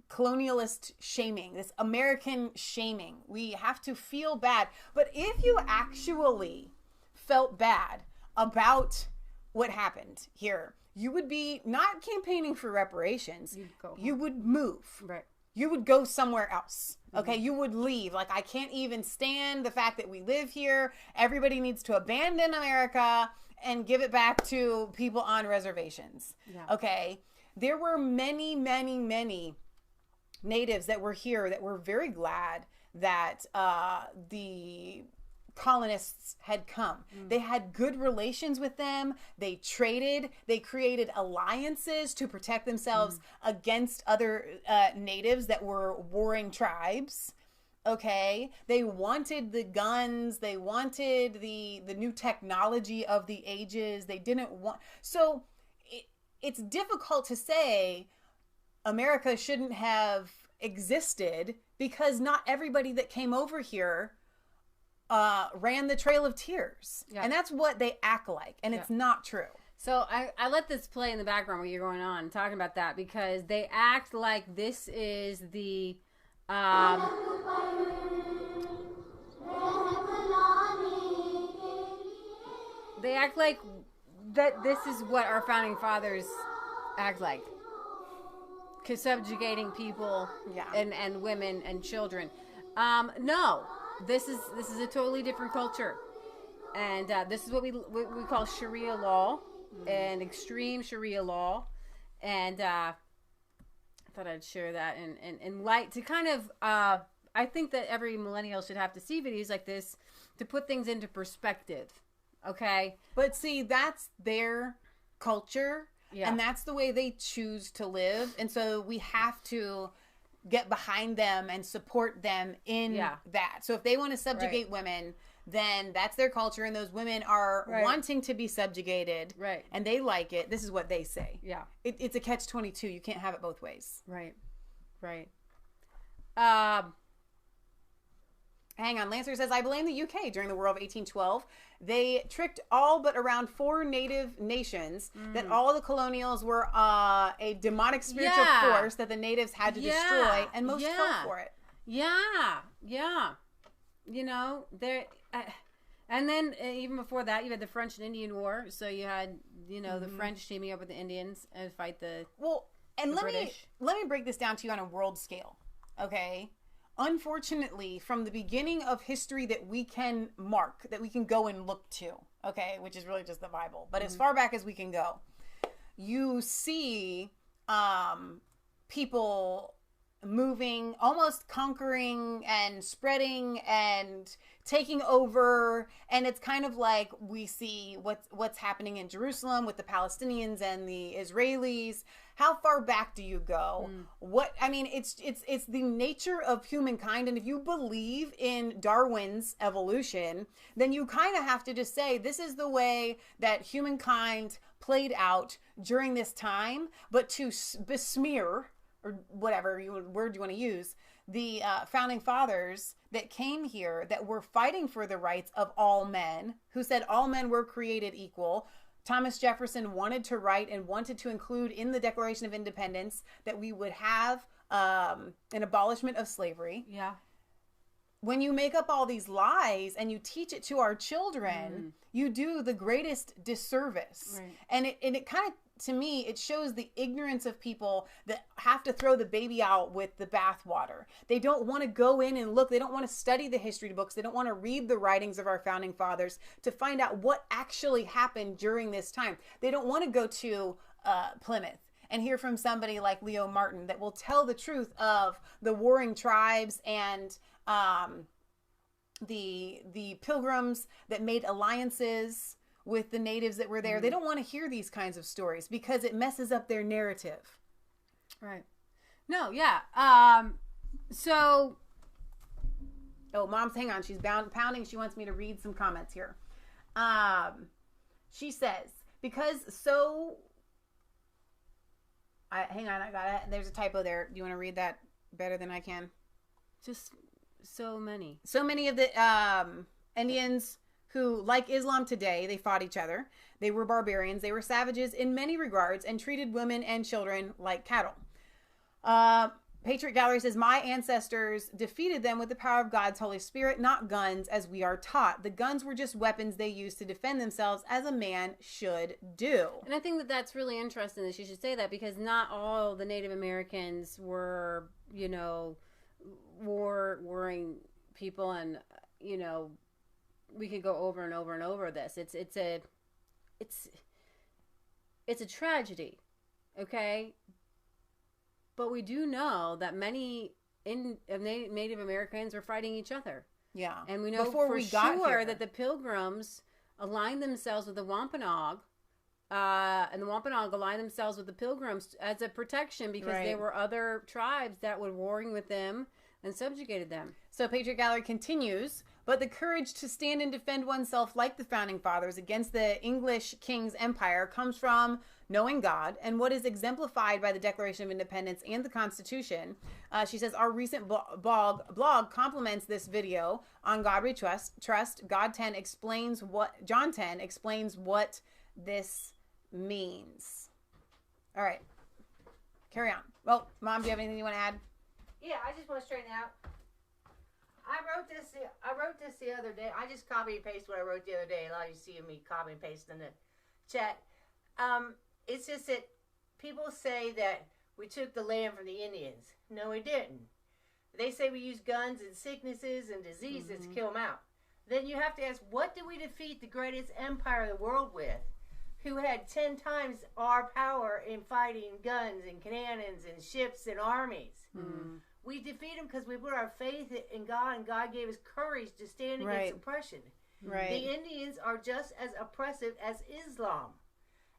colonialist shaming, this American shaming. We have to feel bad. But if you actually felt bad about what happened here, you would be not campaigning for reparations. You would move. Right. You would go somewhere else. Okay. You would leave. Like, I can't even stand the fact that we live here. Everybody needs to abandon America and give it back to people on reservations. Yeah. Okay. There were many, many, many natives that were here that were very glad that the colonists had come. They had good relations with them. They traded. They created alliances to protect themselves against other natives that were warring tribes. Okay. They wanted the guns. They wanted the new technology of the ages. They didn't want... So it's difficult to say America shouldn't have existed because not everybody that came over here ran the Trail of Tears. Yeah. And that's what they act like. And it's not true. So I let this play in the background while you're going on talking about that, because they act like this is the... they act like that this is what our founding fathers act like. Subjugating people and women and children. No. This is a totally different culture, and this is what we call Sharia law, and extreme Sharia law, and I thought I'd share that in light to kind of I think that every millennial should have to see videos like this to put things into perspective. Okay, but see, that's their culture, and that's the way they choose to live, and so we have to get behind them and support them in that. So if they want to subjugate women, then that's their culture, and those women are wanting to be subjugated, and they like it. This is what they say. Yeah, it's a catch-22. You can't have it both ways. Right. Hang on. Lancer says, I blame the UK. During the War of 1812, they tricked all but around 4 native nations that all the colonials were a demonic spiritual force that the natives had to destroy, and most fell for it. Yeah. You know, there... and then even before that, you had the French and Indian War. So you had, the French teaming up with the Indians and fight the British. Let me break this down to you on a world scale, okay? Unfortunately, from the beginning of history that we can mark, that we can go and look to, okay, which is really just the Bible, but as far back as we can go, you see people moving, almost conquering and spreading and taking over. And it's kind of like we see what's happening in Jerusalem with the Palestinians and the Israelis. How far back do you go? It's the nature of humankind. And if you believe in Darwin's evolution, then you kind of have to just say, this is the way that humankind played out during this time. But to besmear, or whatever word you want to use, the founding fathers that came here, that were fighting for the rights of all men, who said all men were created equal. Thomas Jefferson wanted to write and wanted to include in the Declaration of Independence that we would have an abolishment of slavery. Yeah. When you make up all these lies and you teach it to our children, you do the greatest disservice. Right. And it kind of, to me, it shows the ignorance of people that have to throw the baby out with the bathwater. They don't want to go in and look. They don't want to study the history books. They don't want to read the writings of our founding fathers to find out what actually happened during this time. They don't want to go to Plymouth and hear from somebody like Leo Martin that will tell the truth of the warring tribes and the pilgrims that made alliances with the natives that were there. They don't want to hear these kinds of stories because it messes up their narrative. Right. No, yeah. So. Oh, Mom's, hang on. She's pounding. She wants me to read some comments here. She says, hang on, I got it. There's a typo there. Do you want to read that better than I can? Just so many. So many of the Indians who, like Islam today, they fought each other. They were barbarians. They were savages in many regards and treated women and children like cattle. Patriot Gallery says, my ancestors defeated them with the power of God's Holy Spirit, not guns, as we are taught. The guns were just weapons they used to defend themselves, as a man should do. And I think that that's really interesting that she should say that, because not all the Native Americans were, warring people, and, we could go over and over and over this. It's a tragedy, okay? But we do know that many Native Americans were fighting each other. Yeah. And we know that the Pilgrims aligned themselves with the Wampanoag, and the Wampanoag aligned themselves with the Pilgrims as a protection, because there were other tribes that were warring with them and subjugated them. So Patriot Gallery continues, but the courage to stand and defend oneself like the founding fathers against the English king's empire comes from knowing God, and what is exemplified by the Declaration of Independence and the Constitution. She says, our recent blog complements this video on God We Trust. John 10 explains what this means. All right. Carry on. Well, Mom, do you have anything you want to add? Yeah, I just want to straighten out. I wrote this the other day. I just copy and paste what I wrote the other day. A lot of you see me copy and paste in the chat. It's just that people say that we took the land from the Indians. No, we didn't. They say we used guns and sicknesses and diseases to kill them out. Then you have to ask, what did we defeat the greatest empire of the world with, who had 10 times our power in fighting guns and cannons and ships and armies? We defeat them because we put our faith in God, and God gave us courage to stand against oppression. Right. The Indians are just as oppressive as Islam.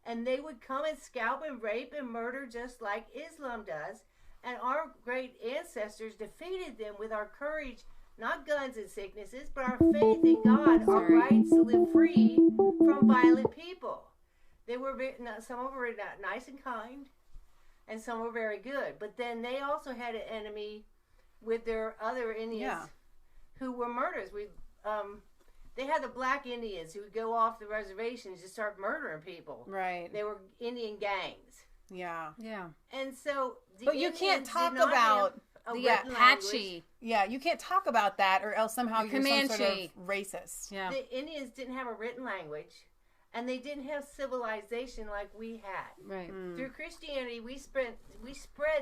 And they would come and scalp and rape and murder just like Islam does. And our great ancestors defeated them with our courage, not guns and sicknesses, but our faith in God, our rights to live free from violent people. They were some of them were nice and kind, and some were very good. But then they also had an enemy with their other Indians who were murderers. They had the black Indians who would go off the reservations to start murdering people. Right. They were Indian gangs. Yeah. Yeah. And so but you can't talk about the Apache. Yeah, you can't talk about that, or else somehow you're some sort of racist. Yeah. The Indians didn't have a written language, and they didn't have civilization like we had. Right. Through Christianity, we spread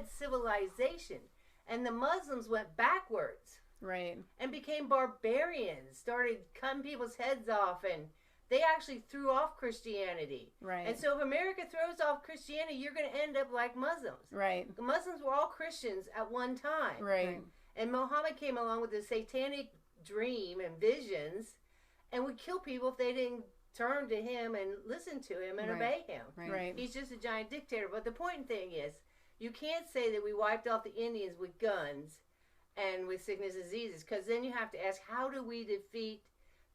civilization, and the Muslims went backwards. Right. And became barbarians, started cutting people's heads off and they actually threw off Christianity. Right. And so if America throws off Christianity, you're going to end up like Muslims. Right. The Muslims were all Christians at one time. Right. And Muhammad came along with a satanic dream and visions and would kill people if they didn't turn to him and listen to him and obey him. Right. He's just a giant dictator. But the point thing is, you can't say that we wiped off the Indians with guns and with sickness and diseases, because then you have to ask, how do we defeat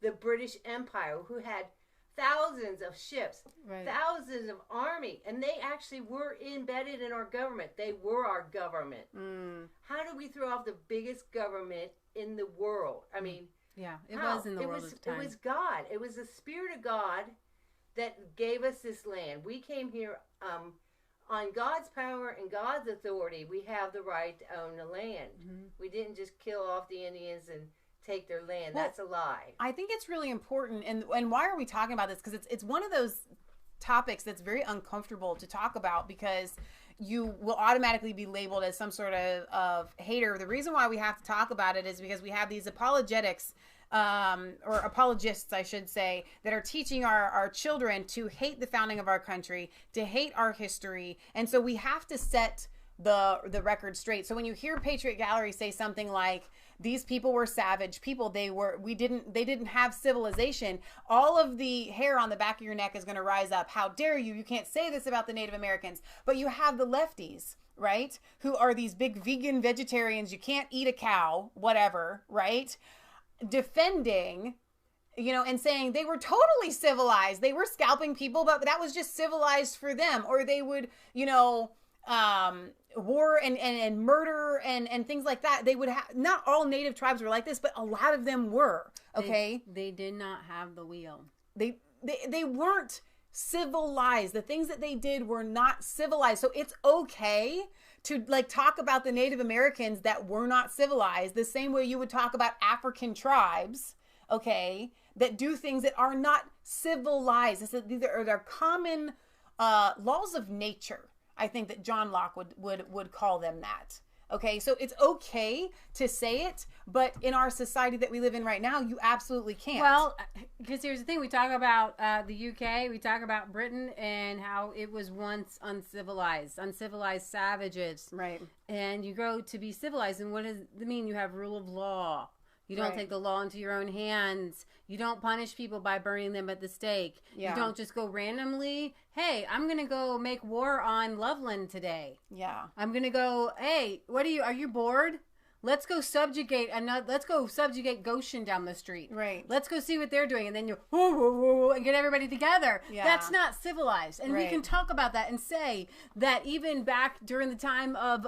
the British Empire, who had thousands of ships, thousands of army, and they actually were embedded in our government. They were our government. How do we throw off the biggest government in the world? I mean, it was in the world at the time. It was God. It was the Spirit of God that gave us this land. We came here on God's power and God's authority. We have the right to own the land. We didn't just kill off the Indians and take their land. That's a lie. I think it's really important, and why are we talking about this? Because it's one of those topics that's very uncomfortable to talk about, because you will automatically be labeled as some sort of hater. The reason why we have to talk about it is because we have these apologetics, or apologists, I should say, that are teaching our children to hate the founding of our country, to hate our history, and so we have to set the record straight. So when you hear Patriot Gallery say something like, these people were savage people, they didn't have civilization, all of the hair on the back of your neck is going to rise up. How dare you can't say this about the Native Americans. But you have the lefties, right, who are these big vegan vegetarians, you can't eat a cow, whatever, right, defending, and saying they were totally civilized, they were scalping people, but that was just civilized for them. Or they would, war and murder and things like that. They would have, not all Native tribes were like this, but a lot of them were. Okay, they did not have the wheel. They weren't civilized. The things that they did were not civilized. So it's okay to talk about the Native Americans that were not civilized the same way you would talk about African tribes, okay, that do things that are not civilized. These are common laws of nature. I think that John Locke would call them that. Okay, so it's okay to say it, but in our society that we live in right now, you absolutely can't. Well, because here's the thing. We talk about the UK, we talk about Britain, and how it was once uncivilized savages. Right. And you grow to be civilized, and what does it mean? You have rule of law. You don't take the law into your own hands. You don't punish people by burning them at the stake. Yeah. You don't just go randomly, hey, I'm going to go make war on Loveland today. Yeah. I'm going to go, hey, are you bored? Let's go subjugate Goshen down the street. Right. Let's go see what they're doing. And then you whoa, and get everybody together. Yeah. That's not civilized. And we can talk about that and say that even back during the time of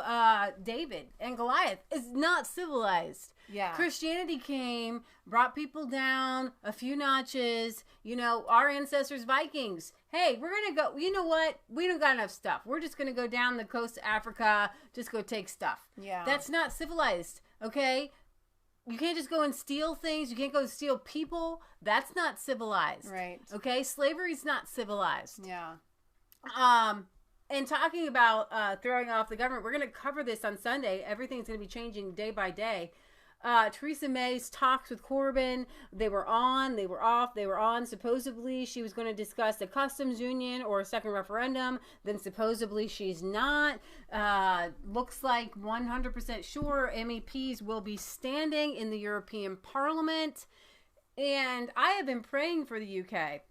David and Goliath is not civilized. Yeah. Christianity came, brought people down a few notches. Our ancestors, Vikings. Hey, we're going to go, you know what? We don't got enough stuff. We're just going to go down the coast of Africa, just go take stuff. Yeah. That's not civilized, okay? You can't just go and steal things. You can't go steal people. That's not civilized. Right. Okay? Slavery's not civilized. Yeah. And talking about throwing off the government, we're going to cover this on Sunday. Everything's going to be changing day by day. Theresa May's talks with Corbyn, they were on, they were off, they were on. Supposedly she was going to discuss a customs union or a second referendum. Then supposedly she's not. Looks like 100% sure MEPs will be standing in the European Parliament. And I have been praying for the UK.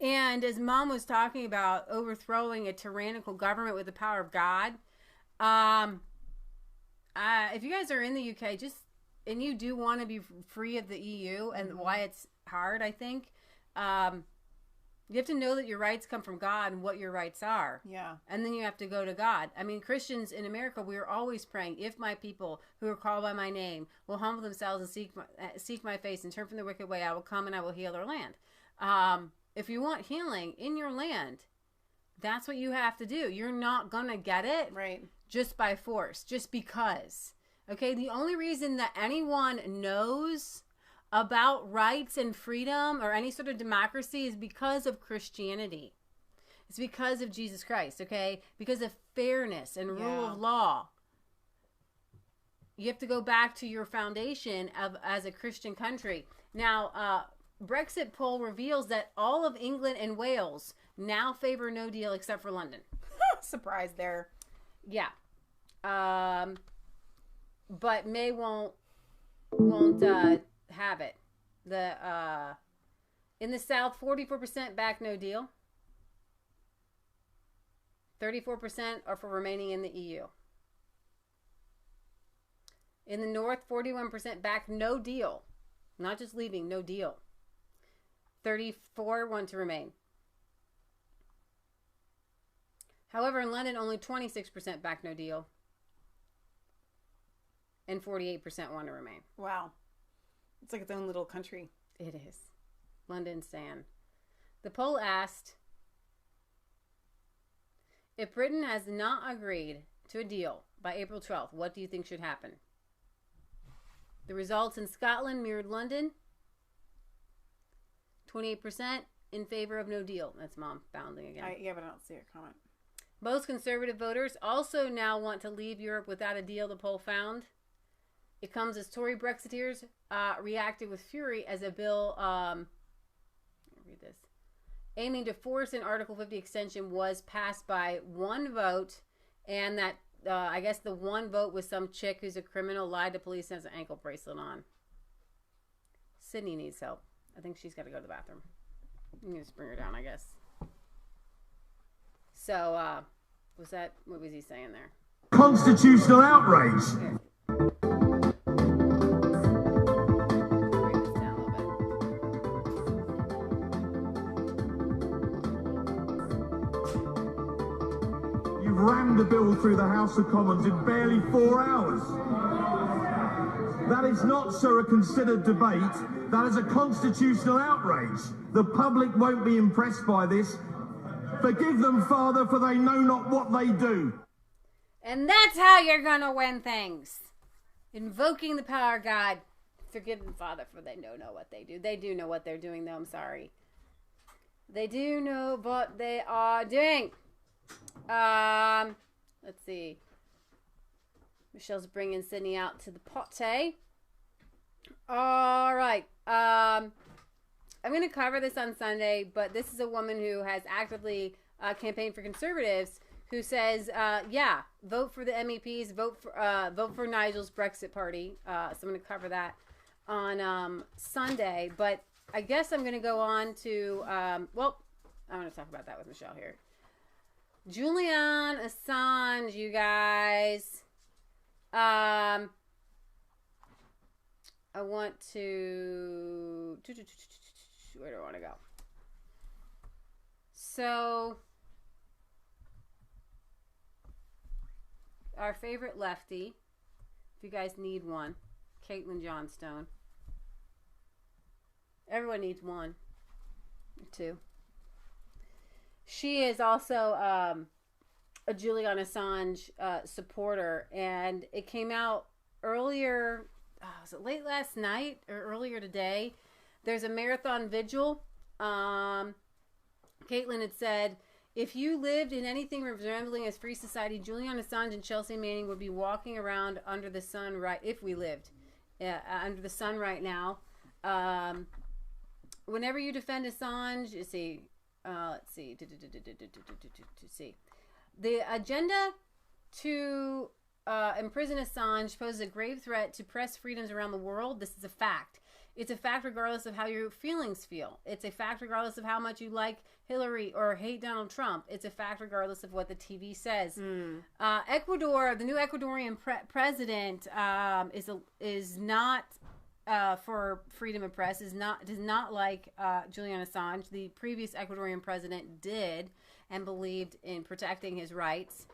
And as Mom was talking about overthrowing a tyrannical government with the power of God, if you guys are in the UK, and you do want to be free of the EU, and why it's hard, I think, you have to know that your rights come from God and what your rights are. Yeah. And then you have to go to God. I mean, Christians in America, we are always praying, if my people who are called by my name will humble themselves and seek my face and turn from the wicked way, I will come and I will heal their land. If you want healing in your land, that's what you have to do. You're not going to get it. Right. Just by force, just because. Okay, the only reason that anyone knows about rights and freedom or any sort of democracy is because of Christianity. It's because of Jesus Christ, okay? Because of fairness and rule of law. You have to go back to your foundation as a Christian country. Now, Brexit poll reveals that all of England and Wales now favor no deal except for London. Surprise there. Yeah. But May won't have it. In the South, 44% back no deal. 34% are for remaining in the EU. In the North, 41% back no deal. Not just leaving, no deal. 34 want to remain. However, in London, only 26% back no deal. And 48% want to remain. Wow. It's like its own little country. It is. London Stan. The poll asked, if Britain has not agreed to a deal by April 12th, what do you think should happen? The results in Scotland mirrored London. 28% in favor of no deal. That's Mom bounding again. Yeah, but I don't see a comment. Most conservative voters also now want to leave Europe without a deal, the poll found. It comes as Tory Brexiteers reacted with fury as a bill, read this, aiming to force an Article 50 extension was passed by one vote, and that, I guess the one vote was some chick who's a criminal, lied to police, and has an ankle bracelet on. Sydney needs help. I think she's got to go to the bathroom. You can just bring her down, I guess. So, what was he saying there? Constitutional outrage. Here. Rammed a bill through the House of Commons in barely 4 hours. That is not, sir, a considered debate. That is a constitutional outrage. The public won't be impressed by this. Forgive them, Father, for they know not what they do. And that's how you're going to win things. Invoking the power of God. Forgive them, Father, for they don't know what they do. They do know what they're doing, though. I'm sorry. They do know what they are doing. Let's see. Michelle's bringing Sydney out to the potty. All right. I'm going to cover this on Sunday, but this is a woman who has actively campaigned for conservatives who says, yeah, vote for the MEPs, vote for Nigel's Brexit party. So I'm going to cover that on Sunday. But I guess I'm going to go on to, I'm going to talk about that with Michelle here. Julian Assange, you guys. I want to... Where do I want to go? So, our favorite lefty, if you guys need one, Caitlin Johnstone. Everyone needs one or two. She is also a Julian Assange supporter, and it came out earlier, was it late last night or earlier today? There's a marathon vigil. Caitlin had said, if you lived in anything resembling a free society, Julian Assange and Chelsea Manning would be walking around under the sun if we lived under the sun right now. Whenever you defend Assange, you see, let's see. The agenda to imprison Assange poses a grave threat to press freedoms around the world. This is a fact. It's a fact regardless of how your feelings feel. It's a fact regardless of how much you like Hillary or hate Donald Trump. It's a fact regardless of what the TV says. Ecuador, the new Ecuadorian president, is not for freedom of press. Does not like Julian Assange. The previous Ecuadorian president did and believed in protecting his rights.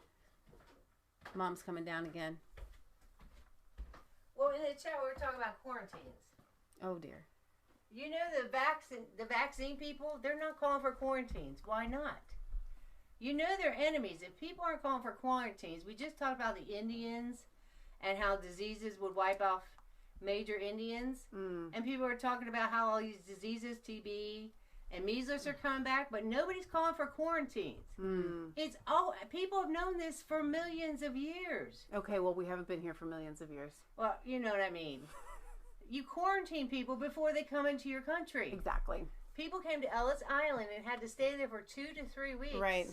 Mom's coming down again. Well, in the chat, we were talking about quarantines. Oh, dear. You know, the vaccine people, they're not calling for quarantines. Why not? You know they're enemies. If people aren't calling for quarantines, we just talked about the Indians and how diseases would wipe off major Indians. And people are talking about how all these diseases, TB and measles, are coming back, but nobody's calling for quarantines. It's people have known this for millions of years. Okay, well, we haven't been here for millions of years. Well, you know what I mean. you quarantine people before they come into your country. Exactly. People came to Ellis Island and had to stay there for 2 to 3 weeks. Right.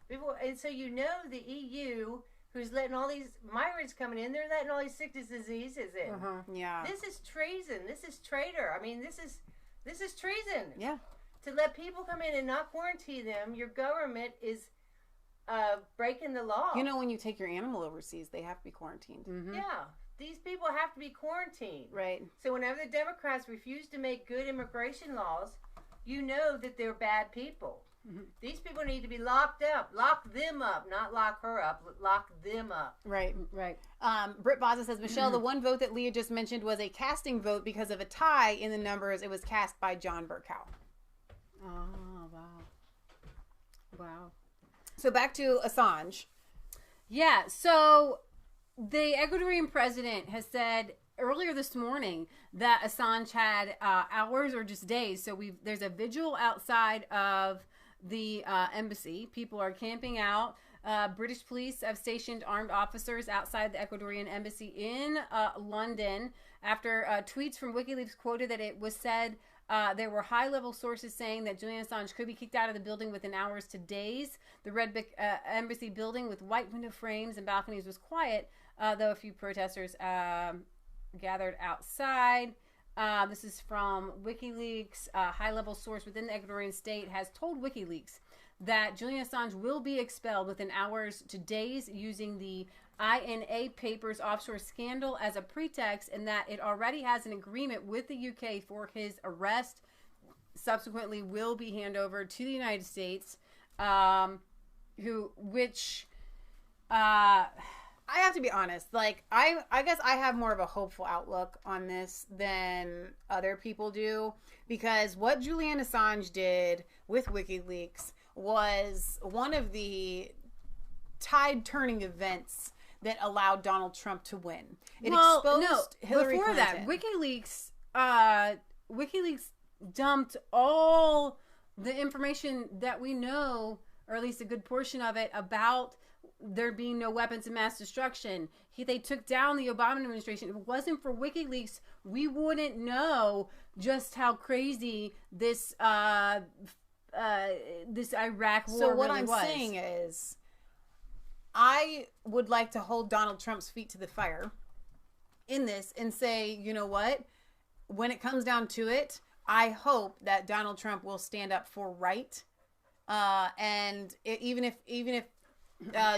Before, and so the EU, who's letting all these migrants coming in, they're letting all these sickness diseases in. Yeah. This is treason. This is traitor. I mean, this is treason. Yeah. To let people come in and not quarantine them, your government is breaking the law. You know, when you take your animal overseas, they have to be quarantined. Yeah. These people have to be quarantined. Right. So whenever the Democrats refuse to make good immigration laws, you know that they're bad people. These people need to be locked up. Lock them up. Not lock her up. Lock them up. Right. Britt Baza says, Michelle, the one vote that Leah just mentioned was a casting vote because of a tie in the numbers. It was cast by John Burkow. Oh, wow. So back to Assange. Yeah, so the Ecuadorian president has said earlier this morning that Assange had hours or just days. So there's a vigil outside of the embassy. People are camping out. British police have stationed armed officers outside the Ecuadorian embassy in London after tweets from WikiLeaks quoted that it was said there were high-level sources saying that Julian Assange could be kicked out of the building within hours to days. The red embassy building with white window frames and balconies was quiet, though a few protesters gathered outside. This is from WikiLeaks. A high-level source within the Ecuadorian state has told WikiLeaks that Julian Assange will be expelled within hours to days using the INA Papers offshore scandal as a pretext, and that it already has an agreement with the UK for his arrest. Subsequently will be handed over to the United States, I have to be honest. Like, I guess I have more of a hopeful outlook on this than other people do, because what Julian Assange did with WikiLeaks was one of the tide-turning events that allowed Donald Trump to win. It exposed Hillary before Clinton. that, WikiLeaks dumped all the information that we know, or at least a good portion of it, about there being no weapons of mass destruction. They took down the Obama administration. If it wasn't for WikiLeaks, we wouldn't know just how crazy this this Iraq war So what really I'm was. saying is, I would like to hold Donald Trump's feet to the fire in this and say, you know what? When it comes down to it, I hope that Donald Trump will stand up for right. And even if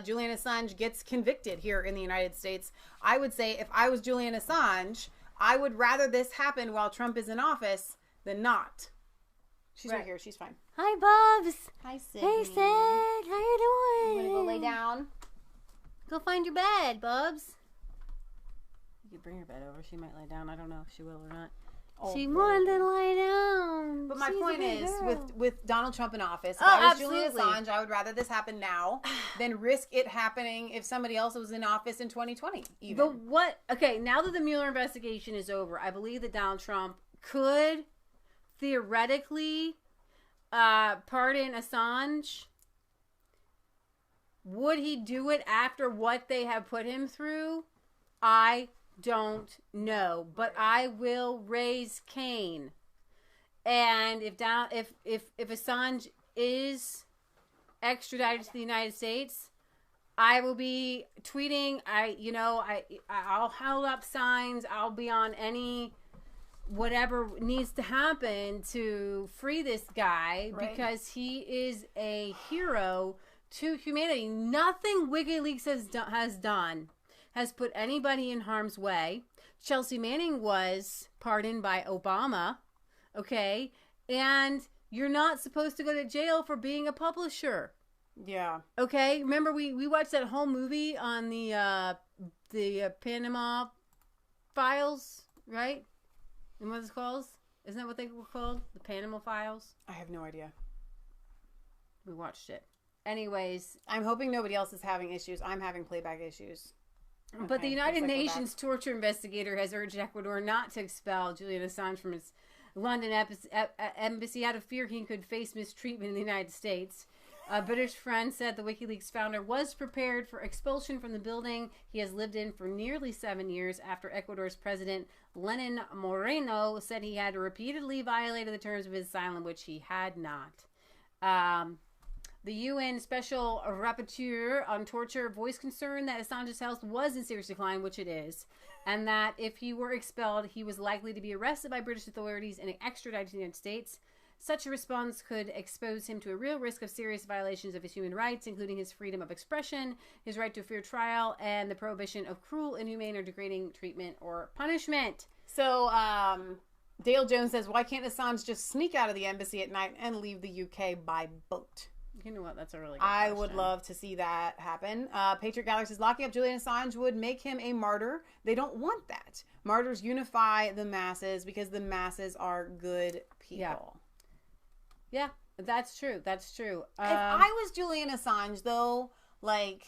Julian Assange gets convicted here in the United States, I would say if I was Julian Assange, I would rather this happen while Trump is in office than not. She's right here. She's fine. Hi, Bubs. Hi, Sid. Hey, Sid. How you doing? You want to go lay down? Go find your bed, Bubs. You could bring her bed over. She might lay down. I don't know if she will or not. Oh, She wanted to lie down. But my She's a point good is, girl. with Donald Trump in office, if Oh, I was absolutely. Julian Assange, I would rather this happen now than risk it happening if somebody else was in office in 2020. Even. But what? Okay, now that the Mueller investigation is over, I believe that Donald Trump could theoretically pardon Assange. Would he do it after what they have put him through? I don't know, but I will raise Cain. And if Assange is extradited to the United States, I will be tweeting. I'll hold up signs. I'll be on any whatever needs to happen to free this guy, Right. because he is a hero to humanity. Nothing WikiLeaks has done has put anybody in harm's way. Chelsea Manning was pardoned by Obama, okay? And you're not supposed to go to jail for being a publisher, Yeah. okay? Remember, we watched that whole movie on the Panama Files, right? And what it's called? Isn't that what they were called? The Panama Files? I have no idea. We watched it. Anyways, I'm hoping nobody else is having issues. I'm having playback issues. but the Okay, United looks like we're Nations torture investigator has urged Ecuador not to expel Julian Assange from its London embassy out of fear he could face mistreatment in the United States. A British friend said the WikiLeaks founder was prepared for expulsion from the building he has lived in for nearly 7 years after Ecuador's president Lenin Moreno said he had repeatedly violated the terms of his asylum, which he had not. The UN Special Rapporteur on Torture voiced concern that Assange's health was in serious decline, which it is, and that if he were expelled, he was likely to be arrested by British authorities and extradited to the United States. Such a response could expose him to a real risk of serious violations of his human rights, including his freedom of expression, his right to a fair trial, and the prohibition of cruel, inhumane, or degrading treatment or punishment. So, Dale Jones says, why can't Assange just sneak out of the embassy at night and leave the UK by boat? You know what? That's a really good I question. would love to see that happen. Patriot Gallagher says, locking up Julian Assange would make him a martyr. They don't want that. Martyrs unify the masses because the masses are good people. Yeah, that's true. That's true. If I was Julian Assange, though, like,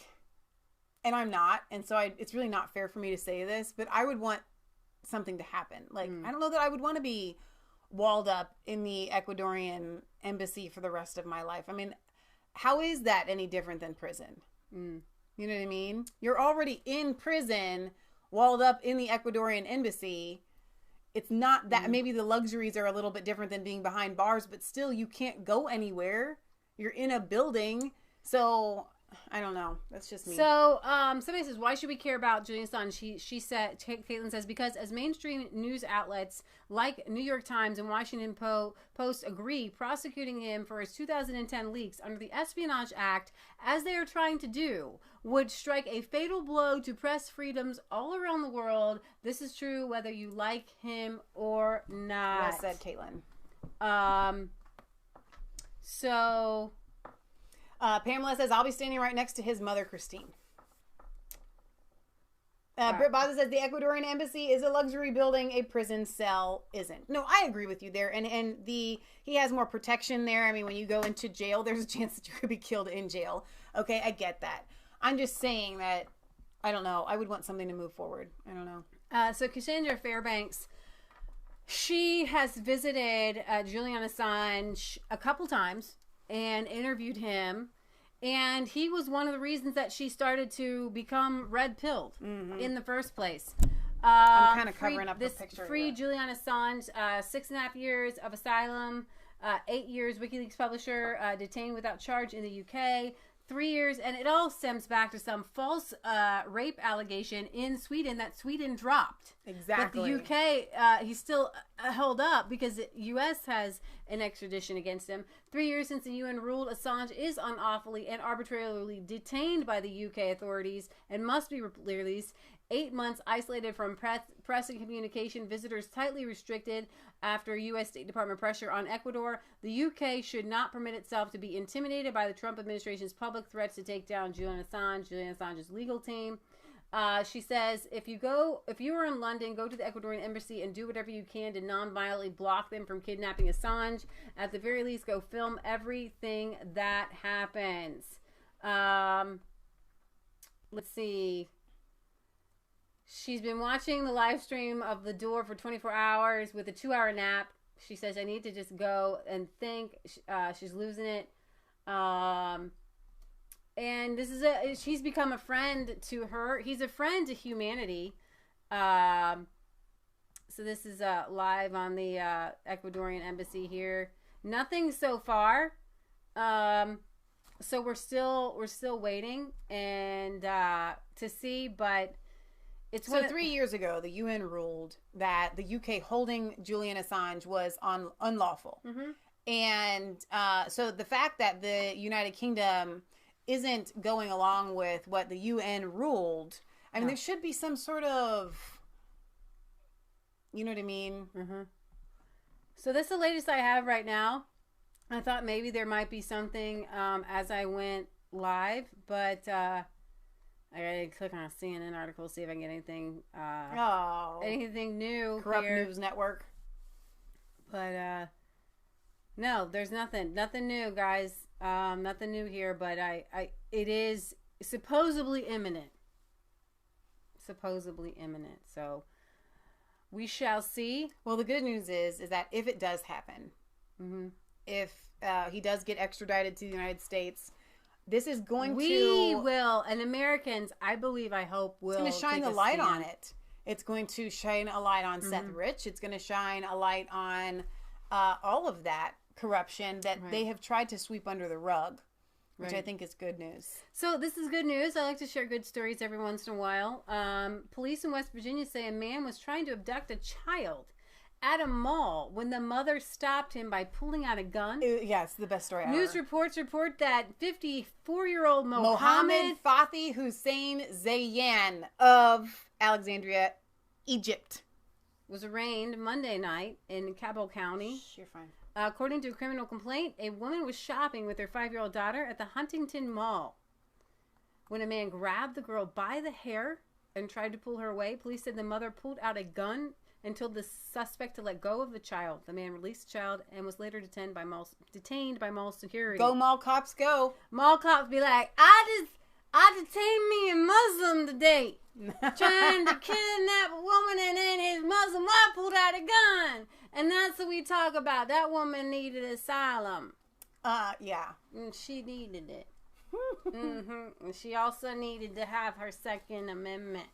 and I'm not, and so it's really not fair for me to say this, but I would want something to happen. Like, I don't know that I would want to be walled up in the Ecuadorian embassy for the rest of my life. I mean, how is that any different than prison? You know what I mean? You're already in prison, walled up in the Ecuadorian embassy. It's not that, maybe the luxuries are a little bit different than being behind bars, but still you can't go anywhere. You're in a building. So, I don't know. That's just me. So, somebody says, why should we care about Julian Assange? She said, Caitlin says, because as mainstream news outlets like New York Times and Washington Post agree, prosecuting him for his 2010 leaks under the Espionage Act, as they are trying to do, would strike a fatal blow to press freedoms all around the world. This is true whether you like him or not. Well said, Caitlin. So... Pamela says, I'll be standing right next to his mother, Christine. Britt Baza says, the Ecuadorian embassy is a luxury building. A prison cell isn't. No, I agree with you there. And he has more protection there. I mean, when you go into jail, there's a chance that you could be killed in jail. Okay, I get that. I'm just saying that, I don't know. I would want something to move forward. I don't know. So Cassandra Fairbanks, she has visited Julian Assange a couple times and interviewed him, and he was one of the reasons that she started to become red-pilled in the first place. I'm kind of covering up the picture. Free Julian Assange, 6.5 years of asylum, 8 years WikiLeaks publisher, detained without charge in the UK, 3 years, and it all stems back to some false rape allegation in Sweden that Sweden dropped. Exactly. But the UK, he's still held up because the US has an extradition against him. 3 years since the UN ruled Assange is unlawfully and arbitrarily detained by the UK authorities and must be released. 8 months isolated from press and communication, visitors tightly restricted after U.S. State Department pressure on Ecuador. The UK should not permit itself to be intimidated by the Trump administration's public threats to take down Julian Assange's legal team. She says, if you are in London, go to the Ecuadorian embassy and do whatever you can to non-violently block them from kidnapping Assange. At the very least, go film everything that happens. Let's see. She's been watching the live stream of The Door for 24 hours with a 2-hour nap. She says, I need to just go and think. She's losing it. And this is she's become a friend to her. He's a friend to humanity. So this is live on the Ecuadorian embassy here. Nothing so far. So we're still waiting and to see, but it's so 3 years ago, the UN ruled that the UK holding Julian Assange was unlawful. And so the fact that the United Kingdom isn't going along with what the UN ruled, I mean, there should be some sort of, you know what I mean? So this is the latest I have right now. I thought maybe there might be something as I went live, but I gotta click on a CNN article, see if I can get anything anything new. Corrupt here. News Network. But no, there's nothing new, guys. Nothing new here, but it is supposedly imminent. So we shall see. Well, the good news is that if it does happen, if he does get extradited to the United States, this is going we will, and Americans, I hope will. It's going to shine the light on it. It's going to shine a light on Seth Rich. It's going to shine a light on all of that corruption that they have tried to sweep under the rug, which I think is good news. So this is good news. I like to share good stories every once in a while. Police in West Virginia say a man was trying to abduct a child at a mall when the mother stopped him by pulling out a gun. Yes, the best story ever. News reports report that 54-year-old Mohammed Fathi Hussein Zayan of Alexandria, Egypt, was arraigned Monday night in Cabell County. You're fine. According to a criminal complaint, a woman was shopping with her 5-year-old daughter at the Huntington Mall when a man grabbed the girl by the hair and tried to pull her away. Police said the mother pulled out a gun and told the suspect to let go of the child. The man released the child and was later detained by mall security. Go mall cops, go. Mall cops be like, I detained me a Muslim today. Trying to kidnap a woman, and then his Muslim wife pulled out a gun. And that's what we talk about. That woman needed asylum. Yeah. And she needed it. And she also needed to have her Second Amendment.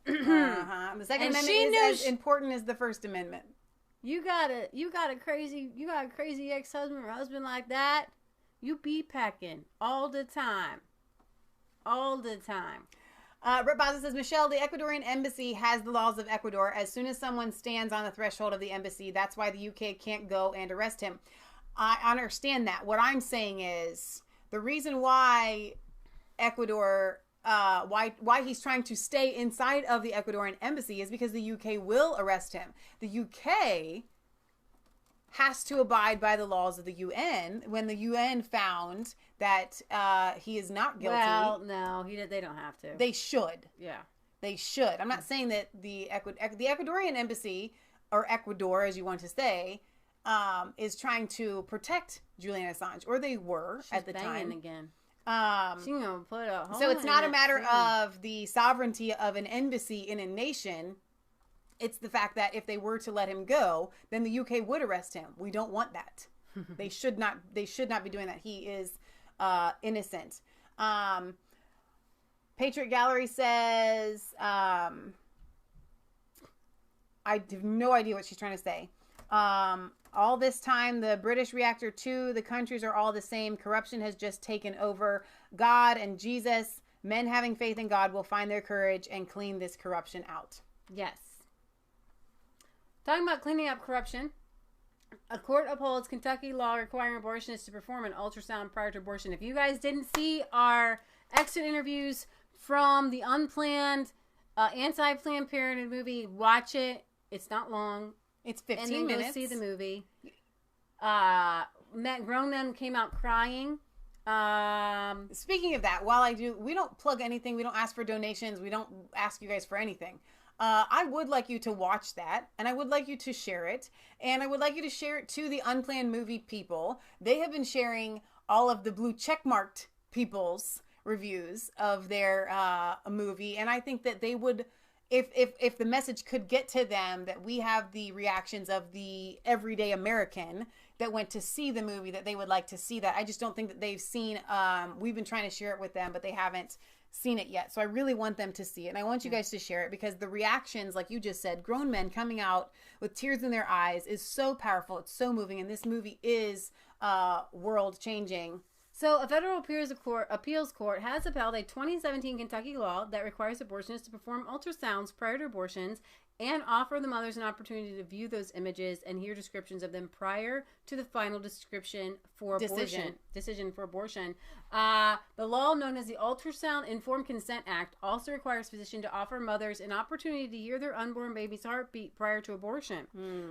The Second Amendment is as important as the First Amendment. You got a crazy ex-husband or husband like that, you be packing all the time. All the time. Brett Baza says, Michelle, the Ecuadorian embassy has the laws of Ecuador. As soon as someone stands on the threshold of the embassy, that's why the UK can't go and arrest him. I understand that. What I'm saying is the reason why Ecuador, why he's trying to stay inside of the Ecuadorian embassy is because the UK will arrest him. The UK has to abide by the laws of the UN. When the UN found that he is not guilty. Well, no, they don't have to. They should. Yeah. They should. I'm not saying that the Ecuadorian embassy, or Ecuador as you want to say, is trying to protect Julian Assange, or they were at the time. Again. She gonna put a hole so it's not in a matter that of the sovereignty of an embassy in a nation. It's the fact that if they were to let him go, then the UK would arrest him. We don't want that. They should not be doing that. He is innocent. Patriot Gallery says, I have no idea what she's trying to say. All this time, the British reactor to the countries are all the same. Corruption has just taken over. God and Jesus, men having faith in God will find their courage and clean this corruption out. Yes. Talking about cleaning up corruption, a court upholds Kentucky law requiring abortionists to perform an ultrasound prior to abortion. If you guys didn't see our exit interviews from the unplanned, anti-Planned Parenthood movie, watch it. It's not long. It's 15 and then minutes. Go see the movie. Grown men came out crying. Speaking of that, we don't plug anything. We don't ask for donations. We don't ask you guys for anything. I would like you to watch that, and I would like you to share it, and I would like you to share it to the Unplanned Movie people. They have been sharing all of the blue checkmarked people's reviews of their movie, and I think that they would, if the message could get to them that we have the reactions of the everyday American that went to see the movie, that they would like to see that. I just don't think that they've seen, we've been trying to share it with them, but they haven't seen it yet. So I really want them to see it, and I want you guys to share it, because the reactions, like you just said, grown men coming out with tears in their eyes, is so powerful. It's so moving, and this movie is world changing. So a federal appeals court has upheld a 2017 Kentucky law that requires abortionists to perform ultrasounds prior to abortions and offer the mothers an opportunity to view those images and hear descriptions of them prior to the final decision for abortion. The law, known as the Ultrasound Informed Consent Act, also requires physicians to offer mothers an opportunity to hear their unborn baby's heartbeat prior to abortion.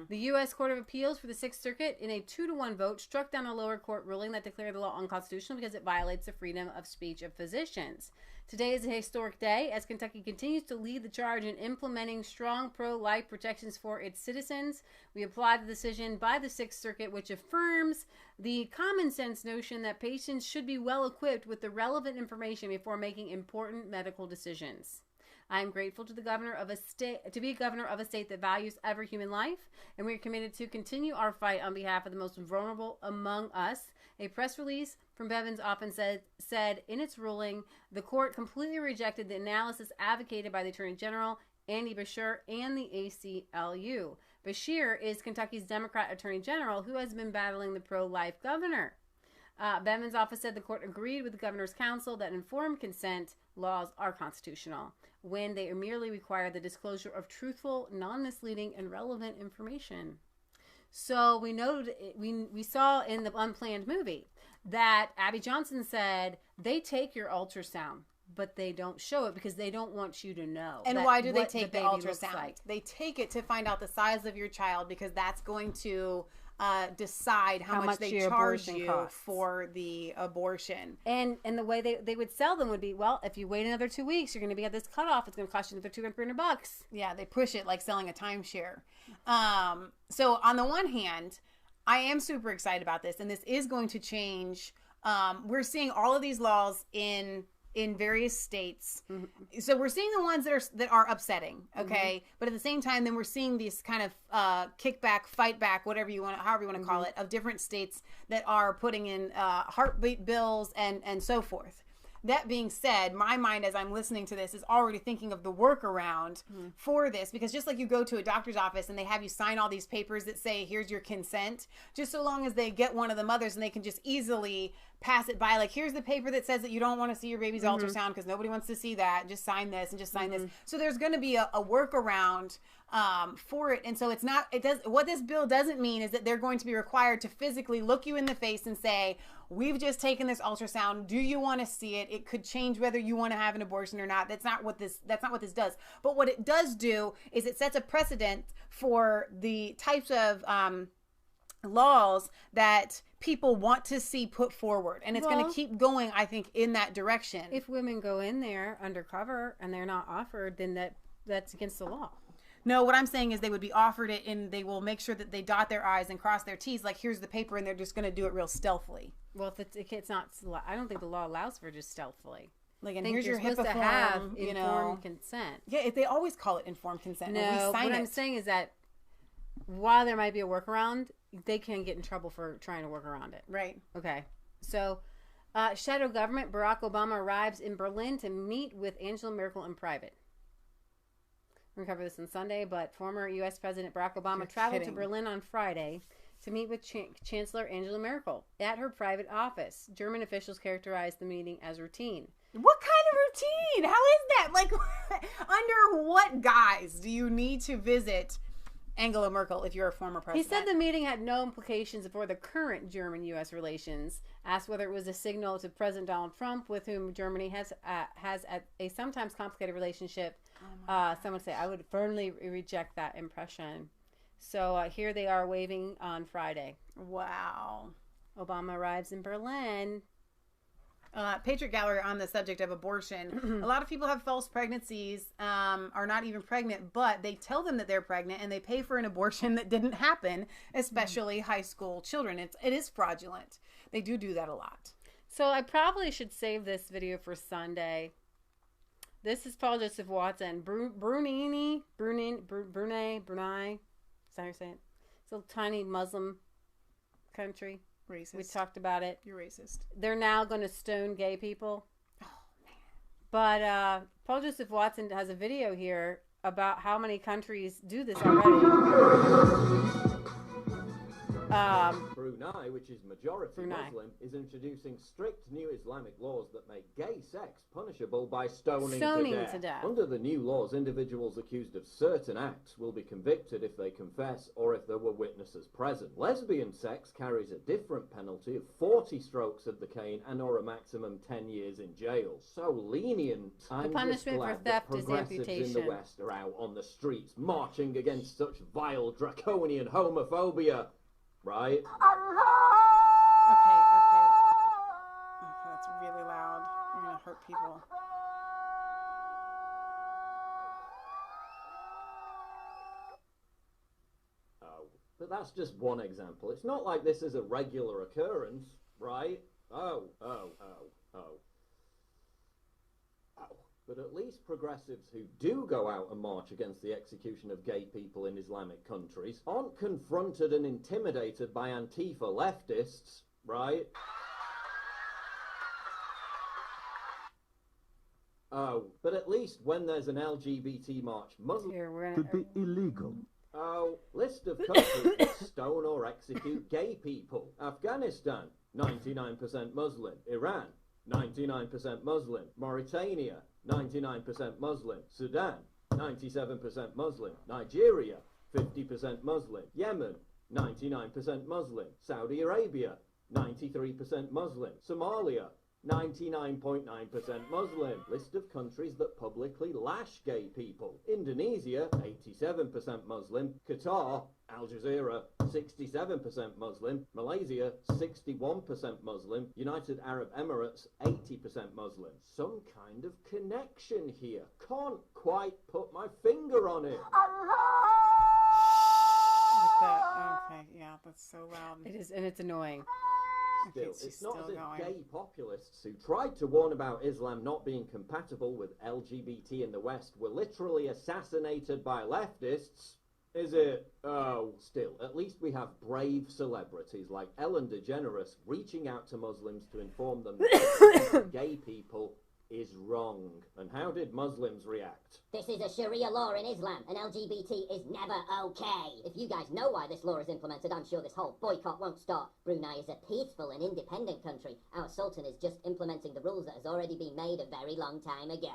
The U.S. Court of Appeals for the Sixth Circuit, in a 2-1 vote, struck down a lower court ruling that declared the law unconstitutional because it violates the freedom of speech of physicians. Today is a historic day as Kentucky continues to lead the charge in implementing strong pro-life protections for its citizens. We applaud the decision by the Sixth Circuit, which affirms the common sense notion that patients should be well equipped with the relevant information before making important medical decisions. I am grateful to the governor of a state to be governor of a state that values every human life, and we are committed to continue our fight on behalf of the most vulnerable among us. A press release from Bevin's office said in its ruling, the court completely rejected the analysis advocated by the Attorney General, Andy Beshear, and the ACLU. Beshear is Kentucky's Democrat Attorney General who has been battling the pro-life governor. Bevin's office said the court agreed with the governor's counsel that informed consent laws are constitutional when they merely require the disclosure of truthful, non-misleading, and relevant information. So we saw in the Unplanned movie that Abby Johnson said they take your ultrasound, but they don't show it because they don't want you to know. And why do they take the ultrasound? Like. They take it to find out the size of your child because that's going to decide how much they charge you for the abortion. And the way they would sell them would be, well, if you wait another 2 weeks, you're going to be at this cutoff. It's going to cost you another $200-$300. Yeah, they push it like selling a timeshare. So on the one hand, I am super excited about this, and this is going to change. We're seeing all of these laws in various states. Mm-hmm. So we're seeing the ones that are upsetting, okay? Mm-hmm. But at the same time, then we're seeing these kind of kickback, fight back, however you want to call it, of different states that are putting in heartbeat bills and so forth. That being said, my mind as I'm listening to this is already thinking of the workaround for this, because just like you go to a doctor's office and they have you sign all these papers that say, here's your consent, just so long as they get one of the mothers and they can just easily pass it by, like, here's the paper that says that you don't want to see your baby's ultrasound because nobody wants to see that, just sign this and just sign this. So there's going to be a workaround for it. And so what this bill doesn't mean is that they're going to be required to physically look you in the face and say, we've just taken this ultrasound. Do you want to see it? It could change whether you want to have an abortion or not. That's not what this does. But what it does do is it sets a precedent for the types of laws that people want to see put forward. And it's going to keep going, I think, in that direction. If women go in there undercover and they're not offered, then that's against the law. No, what I'm saying is they would be offered it, and they will make sure that they dot their I's and cross their T's. Like, here's the paper, and they're just going to do it real stealthily. Well, if it's not, I don't think the law allows for just stealthily. Like, and here's your HIPAA form, have informed consent. Yeah, they always call it informed consent. No, what I'm saying is that while there might be a workaround, they can get in trouble for trying to work around it. Right. Okay. So, shadow government, Barack Obama arrives in Berlin to meet with Angela Merkel in private. We're going to cover this on Sunday, but former U.S. President Barack Obama traveled to Berlin on Friday to meet with Chancellor Angela Merkel at her private office. German officials characterized the meeting as routine. What kind of routine? How is that? Like, under what guise do you need to visit Angela Merkel if you're a former president? He said the meeting had no implications for the current German-U.S. relations. Asked whether it was a signal to President Donald Trump, with whom Germany has a sometimes complicated relationship. Someone say, I would firmly reject that impression. So here they are waving on Friday. Wow. Obama arrives in Berlin. Patriot Gallery on the subject of abortion. A lot of people have false pregnancies, are not even pregnant, but they tell them that they're pregnant and they pay for an abortion that didn't happen, especially high school children. It is fraudulent. They do that a lot. So I probably should save this video for Sunday. This is Paul Joseph Watson. Brunei. Is that how you say it? It's a little tiny Muslim country. Racist. We talked about it. You're racist. They're now going to stone gay people. Oh, man. But Paul Joseph Watson has a video here about how many countries do this already. Brunei, which is majority Muslim, is introducing strict new Islamic laws that make gay sex punishable by stoning to death. Under the new laws, individuals accused of certain acts will be convicted if they confess or if there were witnesses present. Lesbian sex carries a different penalty of 40 strokes of the cane and or a maximum 10 years in jail. So lenient. The punishment for theft is amputation. In the West are out on the streets marching against such vile, draconian homophobia. Right? Okay, that's really loud. You're gonna hurt people. Oh, but that's just one example. It's not like this is a regular occurrence, right? Oh. But at least progressives who do go out and march against the execution of gay people in Islamic countries aren't confronted and intimidated by Antifa leftists, right? Oh, but at least when there's an LGBT march, Muslims could be illegal. Oh, list of countries that stone or execute gay people. Afghanistan, 99% Muslim. Iran, 99% Muslim. Mauritania, 99% Muslim. Sudan, 97% Muslim. Nigeria, 50% Muslim. Yemen, 99% Muslim. Saudi Arabia, 93% Muslim. Somalia, 99.9% Muslim. List of countries that publicly lash gay people. Indonesia, 87% Muslim. Qatar, Al Jazeera, 67% Muslim. Malaysia, 61% Muslim. United Arab Emirates, 80% Muslim. Some kind of connection here. Can't quite put my finger on it. Okay, yeah, that's so loud. It is, and it's annoying. Still, it's not as if gay populists who tried to warn about Islam not being compatible with LGBT in the West were literally assassinated by leftists, is it? Oh, still, at least we have brave celebrities like Ellen DeGeneres reaching out to Muslims to inform them that gay people is wrong. And how did Muslims react? This is a Sharia law in Islam, and LGBT is never okay. If you guys know why this law is implemented, I'm sure this whole boycott won't start. Brunei is a peaceful and independent country. Our Sultan is just implementing the rules that has already been made a very long time ago.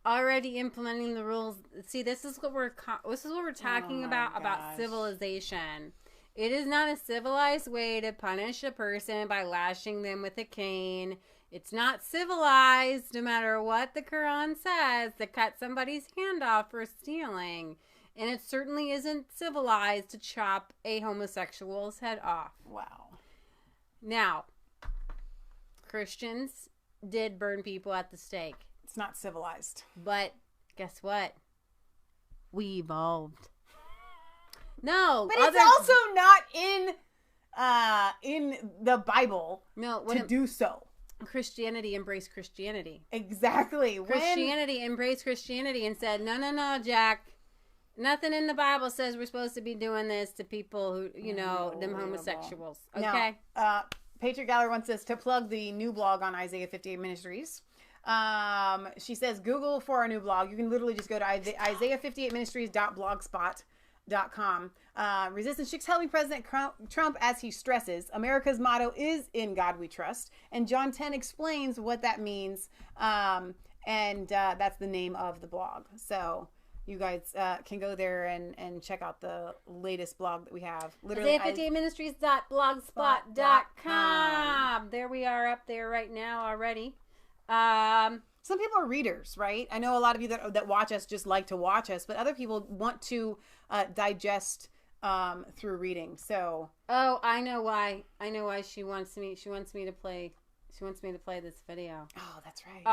Already implementing the rules. See, this is what we're talking about civilization. It is not a civilized way to punish a person by lashing them with a cane. It's not civilized, no matter what the Quran says, to cut somebody's hand off for stealing. And it certainly isn't civilized to chop a homosexual's head off. Wow. Now, Christians did burn people at the stake. It's not civilized. But guess what? We evolved. No, but it's also not in the Bible to do so. Christianity embraced Christianity. Exactly. Christianity embraced Christianity and said, no, Jack. Nothing in the Bible says we're supposed to be doing this to people who, them homosexuals. Okay? Now, Patriot Gallery wants us to plug the new blog on Isaiah 58 Ministries. She says, Google for our new blog. You can literally just go to Isaiah58ministries.blogspot.com. Resistance Chicks helping President Trump as he stresses America's motto is in God we trust, and John 10 explains what that means, and that's the name of the blog. So you guys can go there and check out the latest blog that we have. Literally, Isaiah58ministries.blogspot.com. There we are up there right now already. Some people are readers, right? I know a lot of you that watch us just like to watch us, but other people want to digest through reading. So I know why she wants me to play this video. Oh, that's right.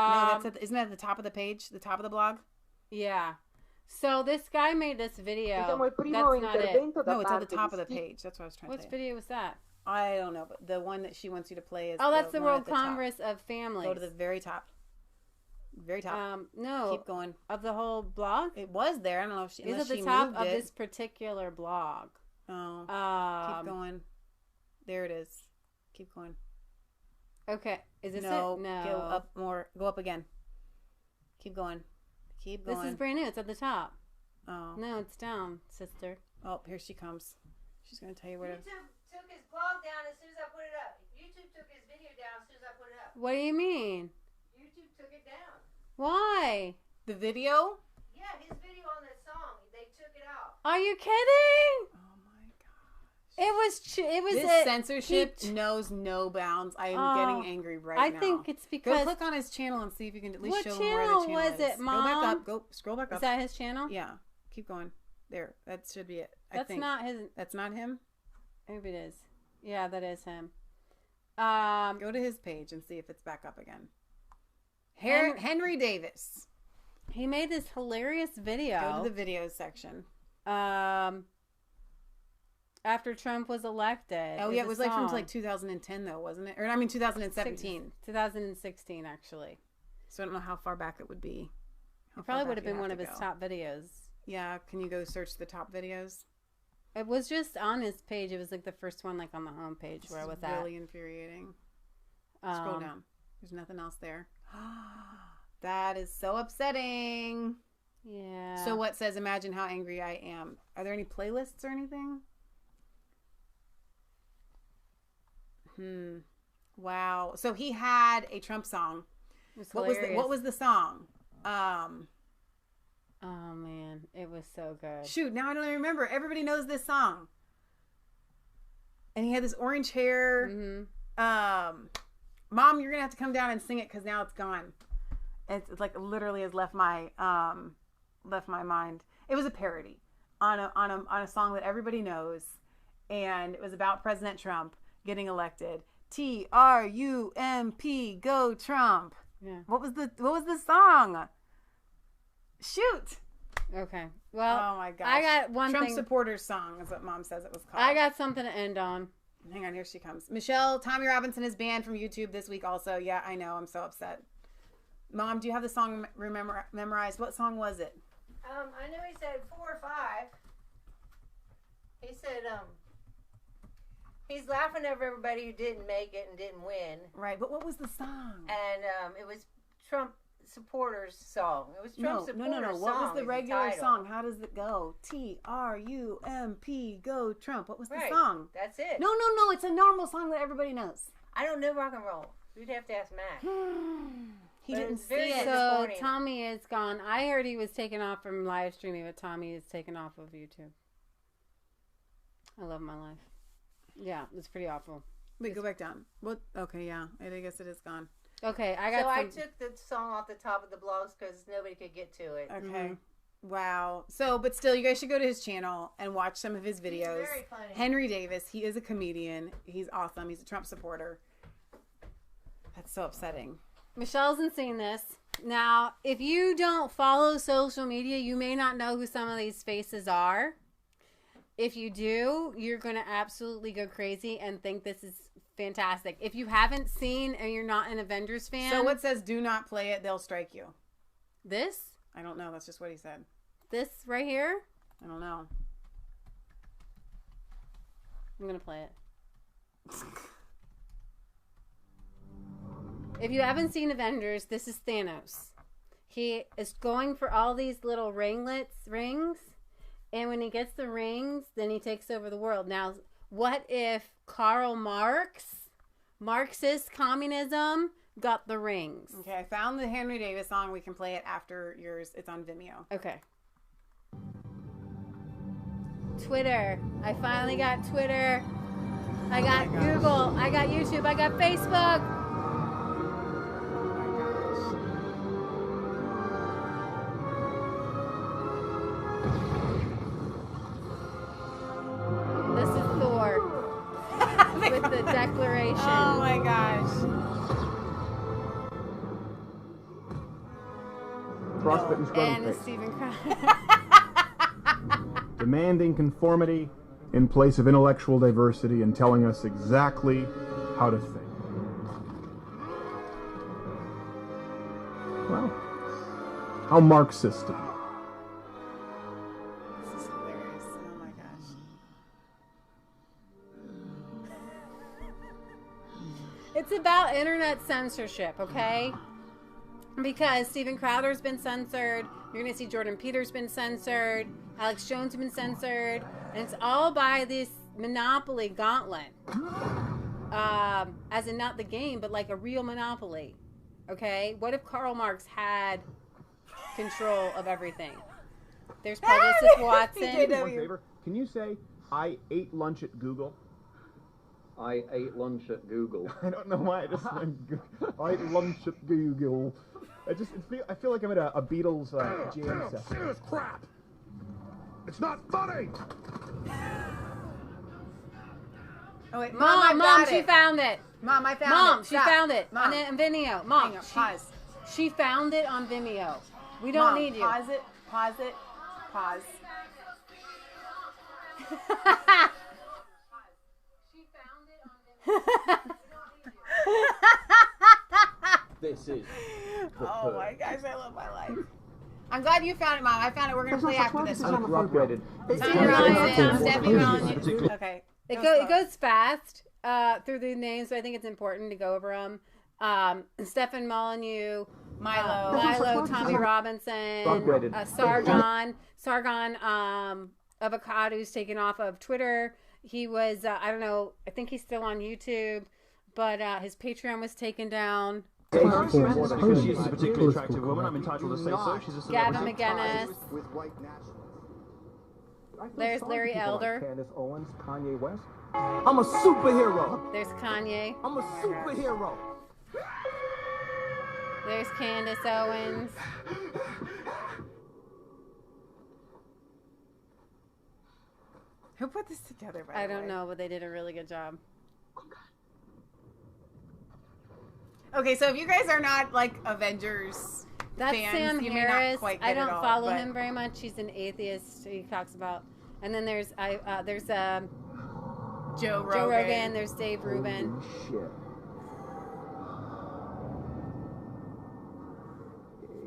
Isn't that at the top of the page, the top of the blog? Yeah. So this guy made this video. That's not it. No, it's at the top of the page. That's what I was trying to say. What video was that? I don't know, but the one that she wants you to play is that's the World Congress of Families. Go to the very top. Very top. No. Keep going. Of the whole blog? It was there. I don't know if she is at the top of this particular blog. Oh. Keep going. There it is. Keep going. Okay. Is this No. it? No. Go up more. Go up again. Keep going. Keep going. This is brand new. It's at the top. Oh. No, it's down, sister. Oh, here she comes. She's going to tell you where to... YouTube took his blog down as soon as I put it up. YouTube took his video down as soon as I put it up. What do you mean? YouTube took it down. Why? The video? Yeah, his video on that song. They took it out. Are you kidding? Oh my gosh. It was this censorship knows no bounds. I am getting angry now. I think it's because... Go click on his channel and see if you can at least show him where the channel was is. it, Mom? Go back up. Go scroll back up. Is that his channel? Yeah. Keep going. There. That should be it. That's not his... That's not him? Maybe it is. Yeah, that is him. Go to his page and see if it's back up again. Henry Davis. He made this hilarious video. Go to the videos section. After Trump was elected. Oh, yeah, it was like from 2010, though, wasn't it? Or, 2017. 2016, actually. So I don't know how far back it would be. It probably would have been one of his top videos. Yeah, can you go search the top videos? It was just on his page. It was like the first one, like on the home page where I was at. Really infuriating. Scroll down. There's nothing else there. That is so upsetting. Yeah. So what says, imagine how angry I am? Are there any playlists or anything? Wow. So he had a Trump song. What was the song? Oh man, it was so good. Shoot, now I don't even remember. Everybody knows this song. And he had this orange hair. Mom, you're gonna have to come down and sing it because now it's gone. It's like literally has left my mind. It was a parody on a song that everybody knows, and it was about President Trump getting elected. Trump, go Trump. Yeah. What was the song? Shoot. Okay. Well, oh my gosh. I got one Trump thing. supporters song is what Mom says it was called. I got something to end on. Hang on, here she comes. Michelle, Tommy Robinson is banned from YouTube this week also. Yeah, I know. I'm so upset. Mom, do you have the song memorized? What song was it? I know he said 4 or 5. He said, he's laughing over everybody who didn't make it and didn't win. Right, but what was the song? And it was Trump supporters song. It was Trump supporters song. No. What was the regular song? How does it go? Trump, go Trump. What was the song? That's it. No. It's a normal song that everybody knows. I don't know rock and roll. You'd have to ask Mac. He didn't see it. So Tommy is gone. I heard he was taken off from live streaming, but Tommy is taken off of YouTube. I love my life. Yeah, it's pretty awful. Wait, go back down. What? Okay, yeah. I guess it is gone. Okay, I took the song off the top of the blogs because nobody could get to it. Okay. Wow. So, but still, you guys should go to his channel and watch some of his videos. He's very funny. Henry Davis. He is a comedian. He's awesome. He's a Trump supporter. That's so upsetting. Michelle hasn't seen this. Now, if you don't follow social media, you may not know who some of these faces are. If you do, you're going to absolutely go crazy and think this is fantastic. If you haven't seen and you're not an Avengers fan. So what says do not play it, they'll strike you? This? I don't know. That's just what he said. This right here? I don't know. I'm going to play it. If you haven't seen Avengers, this is Thanos. He is going for all these little rings. And when he gets the rings, then he takes over the world. Now, what if Karl Marxist communism, got the rings? Okay, I found the Henry Davis song. We can play it after yours. It's on Vimeo. Okay. Twitter. I finally got Twitter. I got Google. I got YouTube. I got Facebook. This is Thor with the declaration. Oh my gosh. Frostbitten scrubbing And face. Stephen Crowder. Demanding conformity in place of intellectual diversity and telling us exactly how to think. Well, how Marxist of you. This is hilarious. Oh my gosh. It's about internet censorship, okay? Because Stephen Crowder's been censored. You're going to see Jordan Peter's been censored. Alex Jones has been censored. And it's all by this monopoly gauntlet. As in not the game, but like a real monopoly. Okay? What if Karl Marx had control of everything? There's Publicist Watson. One favor. Can you say, I ate lunch at Google? I ate lunch at Google. I don't know why. I just went, I ate lunch at Google. I feel like I'm at a Beatles jam session. This is crap. It's not funny. Oh wait, Mom, she found it. Mom, I found it. Mom, she found it Mom. on Vimeo. Mom, Hang on, pause. She found it on Vimeo. We don't need you. Pause it. Pause. She found it on Vimeo. This is. Oh my gosh, I love my life. I'm glad you found it, Mom. I found it. We're gonna play after this one. Okay. It goes fast through the names, so I think it's important to go over them. Stephen Molyneux, Milo, Tommy Robinson, Sargon, Avocado, who's taken off of Twitter. He was, I don't know, I think he's still on YouTube, but his Patreon was taken down. Because she's a particularly attractive woman, I'm entitled to say so. She's a celebrity. Gavin McGinnis. There's Larry Elder. Candace Owens, Kanye West. I'm a superhero. There's Kanye. I'm a superhero. There's Candace Owens. Who put this together, by the way? I don't know, but they did a really good job. Okay, so if you guys are not like Avengers That's fans, Sam you Harris. may not quite get I don't it all, follow but... him very much. He's an atheist. He talks about, and then there's Joe Rogan. There's Dave Rubin. Holy shit.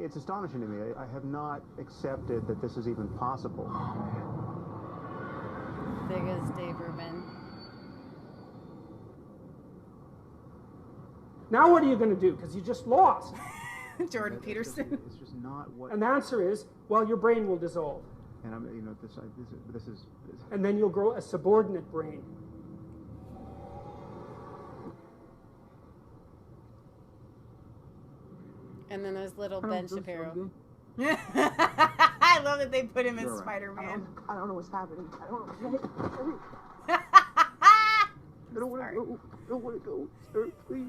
It's astonishing to me. I have not accepted that this is even possible. There goes Dave Rubin. Now what are you going to do? Because you just lost. Jordan Peterson. It's just not what. And the answer is, well, your brain will dissolve. And I'm, this is. And then you'll grow a subordinate brain. And then there's little Ben Shapiro. I love that they put him as Spider-Man. I don't know what's happening. I don't know. I don't want to go. I don't want to go. Sir, please.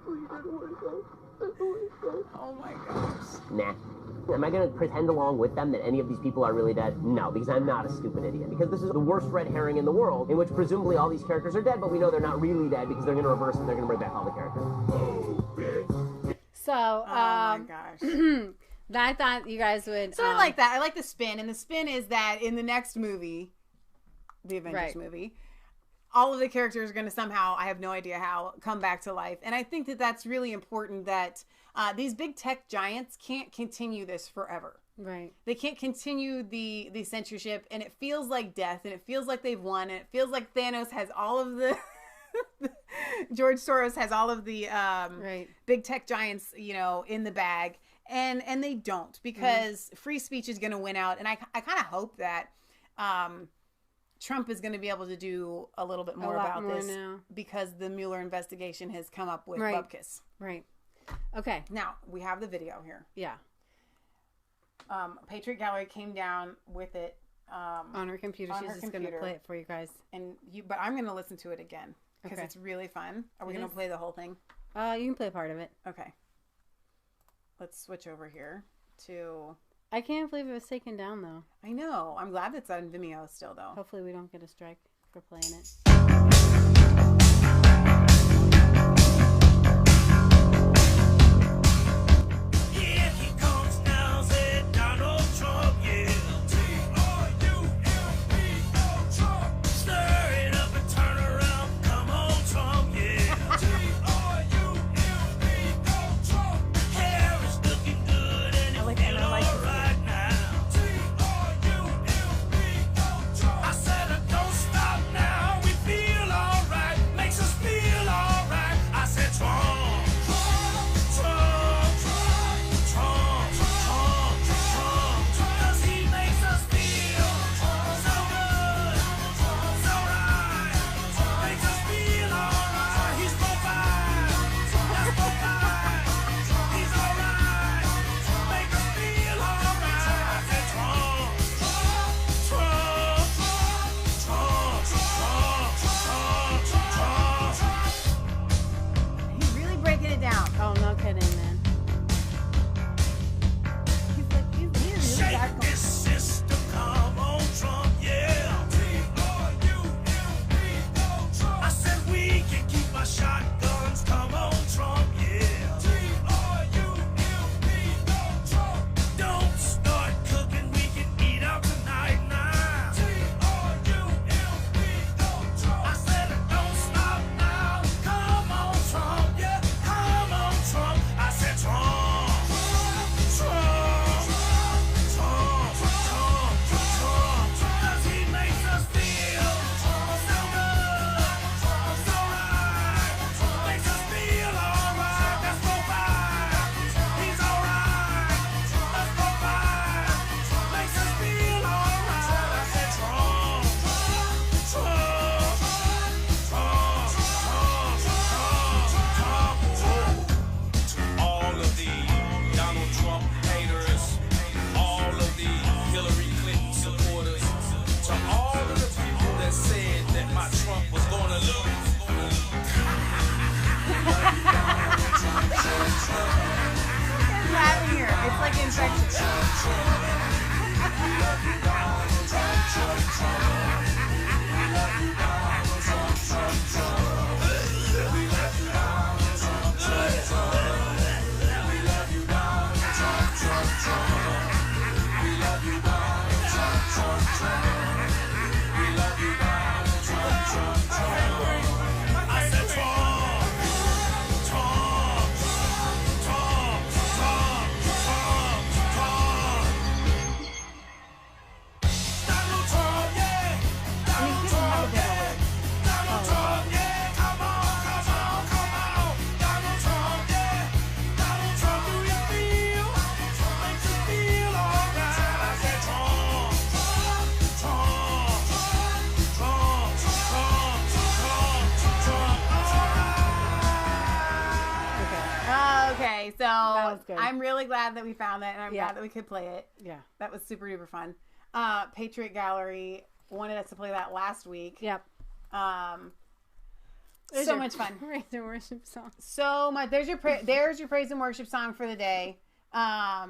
Please, I don't want to go. I don't want to go. Oh my gosh. Nah. Am I going to pretend along with them that any of these people are really dead? No, because I'm not a stupid idiot. Because this is the worst red herring in the world, in which presumably all these characters are dead, but we know they're not really dead because they're going to reverse and they're going to bring back all the characters. So, oh my gosh. I thought you guys would... So I like that. I like the spin. And the spin is that in the next movie, the Avengers movie, all of the characters are going to somehow, I have no idea how, come back to life. And I think that that's really important that these big tech giants can't continue this forever. Right. They can't continue the censorship, and it feels like death, and it feels like they've won, and it feels like Thanos has all of the... George Soros has all of the big tech giants, in the bag, and they don't, because free speech is going to win out. And I kind of hope that Trump is going to be able to do a little bit more about this now, because the Mueller investigation has come up with bupkis. Right. Okay. Now we have the video here. Yeah. Patriot Gallery came down with it on her computer. She's just going to play it for you guys. But I'm going to listen to it again. Because it's really fun. Are we going to play the whole thing? You can play part of it. Okay. Let's switch over here to... I can't believe it was taken down, though. I know. I'm glad it's on Vimeo still, though. Hopefully we don't get a strike for playing it. I said, don't stop now, we feel all Okay, so I'm really glad that we found that, and I'm glad that we could play it. Yeah. That was super duper fun. Patriot Gallery wanted us to play that last week. Yep. So much fun. Praise and worship song. So much. There's your praise and worship song for the day. I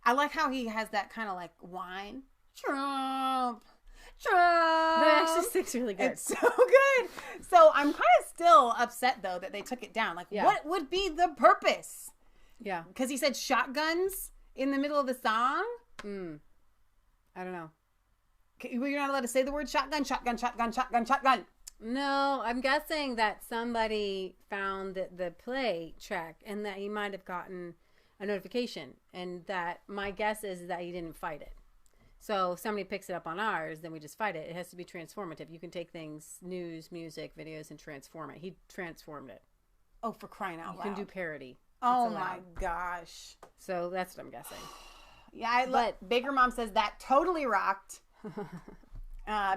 like how he has that kind of like whine. Trump. That actually sticks really good. It's so good. So I'm kind of still upset though that they took it down. Like, what would be the purpose? Yeah, because he said shotguns in the middle of the song. I don't know. You're not allowed to say the word shotgun, shotgun, shotgun, shotgun, shotgun. No, I'm guessing that somebody found the play track and that he might have gotten a notification, and that my guess is that he didn't fight it. So if somebody picks it up on ours, then we just fight it. It has to be transformative. You can take things, news, music, videos, and transform it. He transformed it. Oh, for crying out loud. You can do parody. Oh my gosh. So that's what I'm guessing. Yeah, Baker Mom says that totally rocked.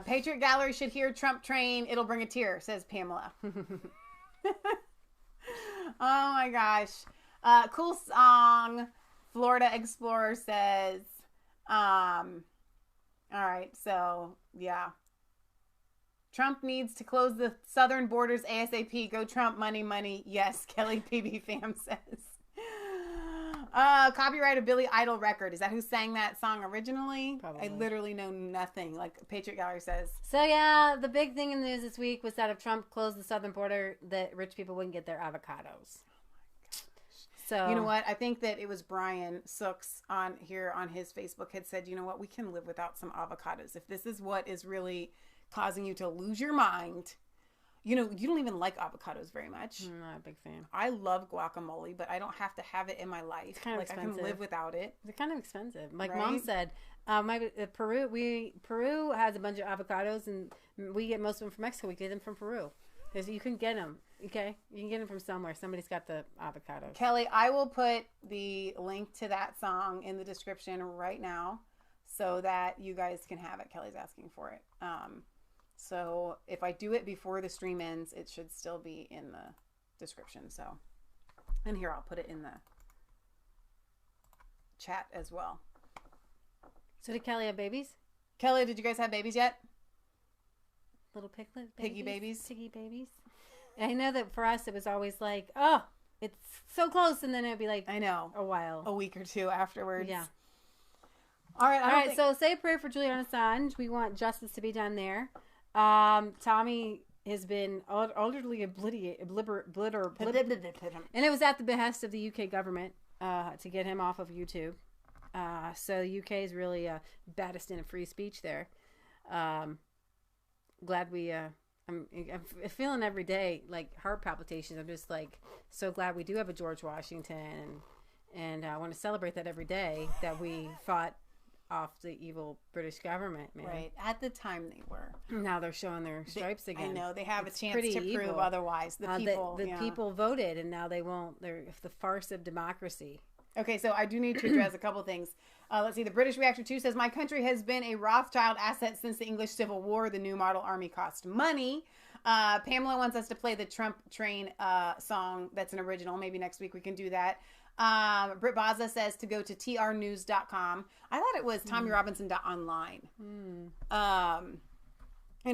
Patriot Gallery should hear Trump Train. It'll bring a tear, says Pamela. Oh my gosh. Cool song. Florida Explorer says, all right, so, yeah. Trump needs to close the southern borders ASAP. Go Trump, money, money. Yes, Kelly PB Fam says. Copyright of Billy Idol record. Is that who sang that song originally? Probably. I literally know nothing, like Patriot Gallery says. So, yeah, the big thing in the news this week was that if Trump closed the southern border, that rich people wouldn't get their avocados. So, you know what? I think that it was Brian Sooks on his Facebook had said, you know what? We can live without some avocados. If this is what is really causing you to lose your mind, you know, you don't even like avocados very much. I'm not a big fan. I love guacamole, but I don't have to have it in my life. It's kind of expensive. I can live without it. They're kind of expensive. Like right? Mom said, Peru has a bunch of avocados, and we get most of them from Mexico. We get them from Peru. You can get them. Okay, you can get them from somewhere. Somebody's got the avocados. Kelly, I will put the link to that song in the description right now so that you guys can have it. Kelly's asking for it. So if I do it before the stream ends, it should still be in the description. So, and here, I'll put it in the chat as well. So did Kelly have babies? Kelly, did you guys have babies yet? Little piglet babies? Piggy babies? Piggy babies? I know that for us, it was always like, oh, it's so close. And then it'd be like, I know, a while. A week or two afterwards. Yeah. All right. So say a prayer for Julian Assange. We want justice to be done there. Tommy has been utterly obliterated. And it was at the behest of the UK government to get him off of YouTube. So the UK is really baddest in free speech there. Glad we... I'm feeling every day like heart palpitations. I'm just like so glad we do have a George Washington, and I want to celebrate that every day that we fought off the evil British government, man. Right. At the time they were. Now they're showing their stripes again. I know. They have a chance to prove otherwise. The people voted, and now they won't. They're the farce of democracy. Okay, so I do need to address a couple things. Let's see. The British Reactor 2 says, my country has been a Rothschild asset since the English Civil War. The new model army cost money. Pamela wants us to play the Trump Train song. That's an original. Maybe next week we can do that. Britt Baza says to go to trnews.com. I thought it was TommyRobinson.online. And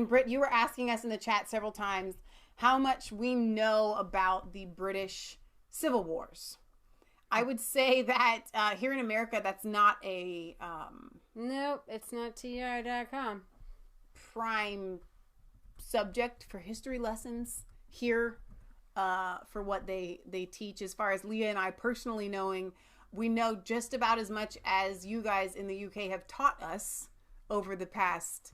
Britt, you were asking us in the chat several times how much we know about the British Civil Wars. I would say that here in America, that's not a nope, it's not tr.com prime subject for history lessons here for what they teach. As far as Leah and I personally knowing, we know just about as much as you guys in the UK have taught us over the past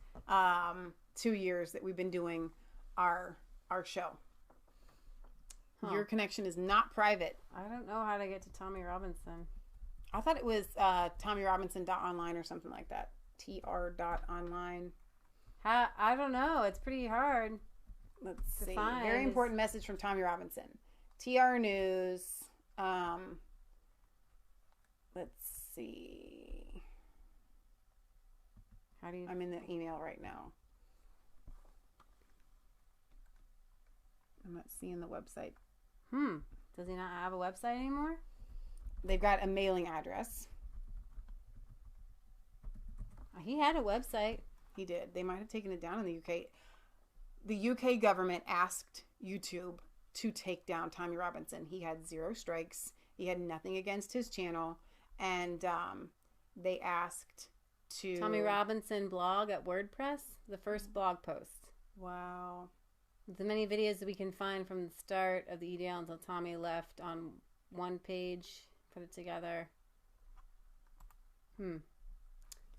2 years that we've been doing our show. Huh. Your connection is not private. I don't know how to get to Tommy Robinson. I thought it was TommyRobinson.online or something like that. tr.online. I don't know. It's pretty hard. Let's see. Very important message from Tommy Robinson. TR News. Let's see. How do you? I'm in the email right now. I'm not seeing the website. Does he not have a website anymore? They've got a mailing address. He had a website. He did. They might have taken it down in the UK. The UK government asked YouTube to take down Tommy Robinson. He had 0 strikes. He had nothing against his channel. And they asked to... Tommy Robinson blog at WordPress? The first blog post. Wow. The many videos that we can find from the start of the EDL until Tommy left on one page. Put it together.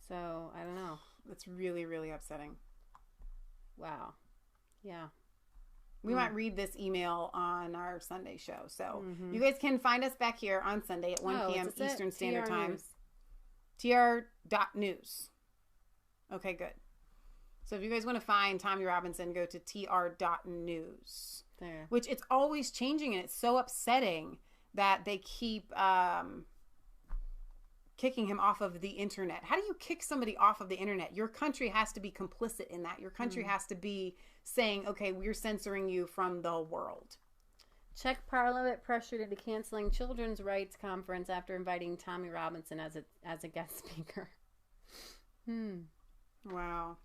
So, I don't know. It's really, really upsetting. Wow. Yeah. We might read this email on our Sunday show. So, you guys can find us back here on Sunday at 1 p.m. Eastern Standard Time. tr.news. Okay, good. So if you guys want to find Tommy Robinson, go to tr.news. There. Which it's always changing, and it's so upsetting that they keep kicking him off of the internet. How do you kick somebody off of the internet? Your country has to be complicit in that. Your country has to be saying, okay, we're censoring you from the world. Czech Parliament pressured into canceling children's rights conference after inviting Tommy Robinson as a guest speaker. Wow.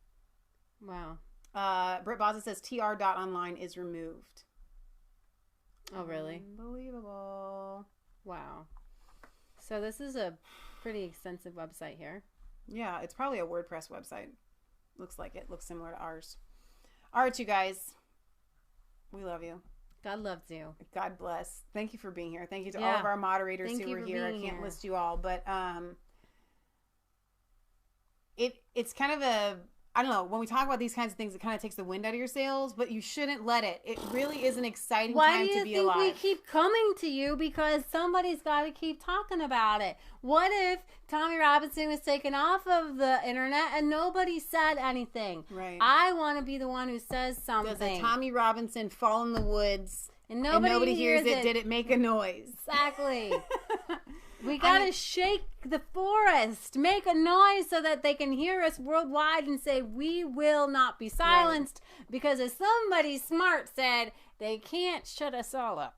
Wow. Britt Baza says tr.online is removed. Oh, really? Unbelievable. Wow. So this is a pretty extensive website here. Yeah, it's probably a WordPress website. Looks like it. Looks similar to ours. All right, you guys. We love you. God loves you. God bless. Thank you for being here. Thank you to all of our moderators who were here. I can't list you all, but it's kind of a, I don't know, when we talk about these kinds of things, it kind of takes the wind out of your sails, but you shouldn't let it. It really is an exciting time to be alive. Why do you think we keep coming to you? Because somebody's got to keep talking about it. What if Tommy Robinson was taken off of the internet and nobody said anything? Right. I want to be the one who says something. Does a Tommy Robinson fall in the woods and nobody hears it? Did it make a noise? Exactly. We gotta shake the forest, make a noise so that they can hear us worldwide and say, we will not be silenced, because as somebody smart said, they can't shut us all up.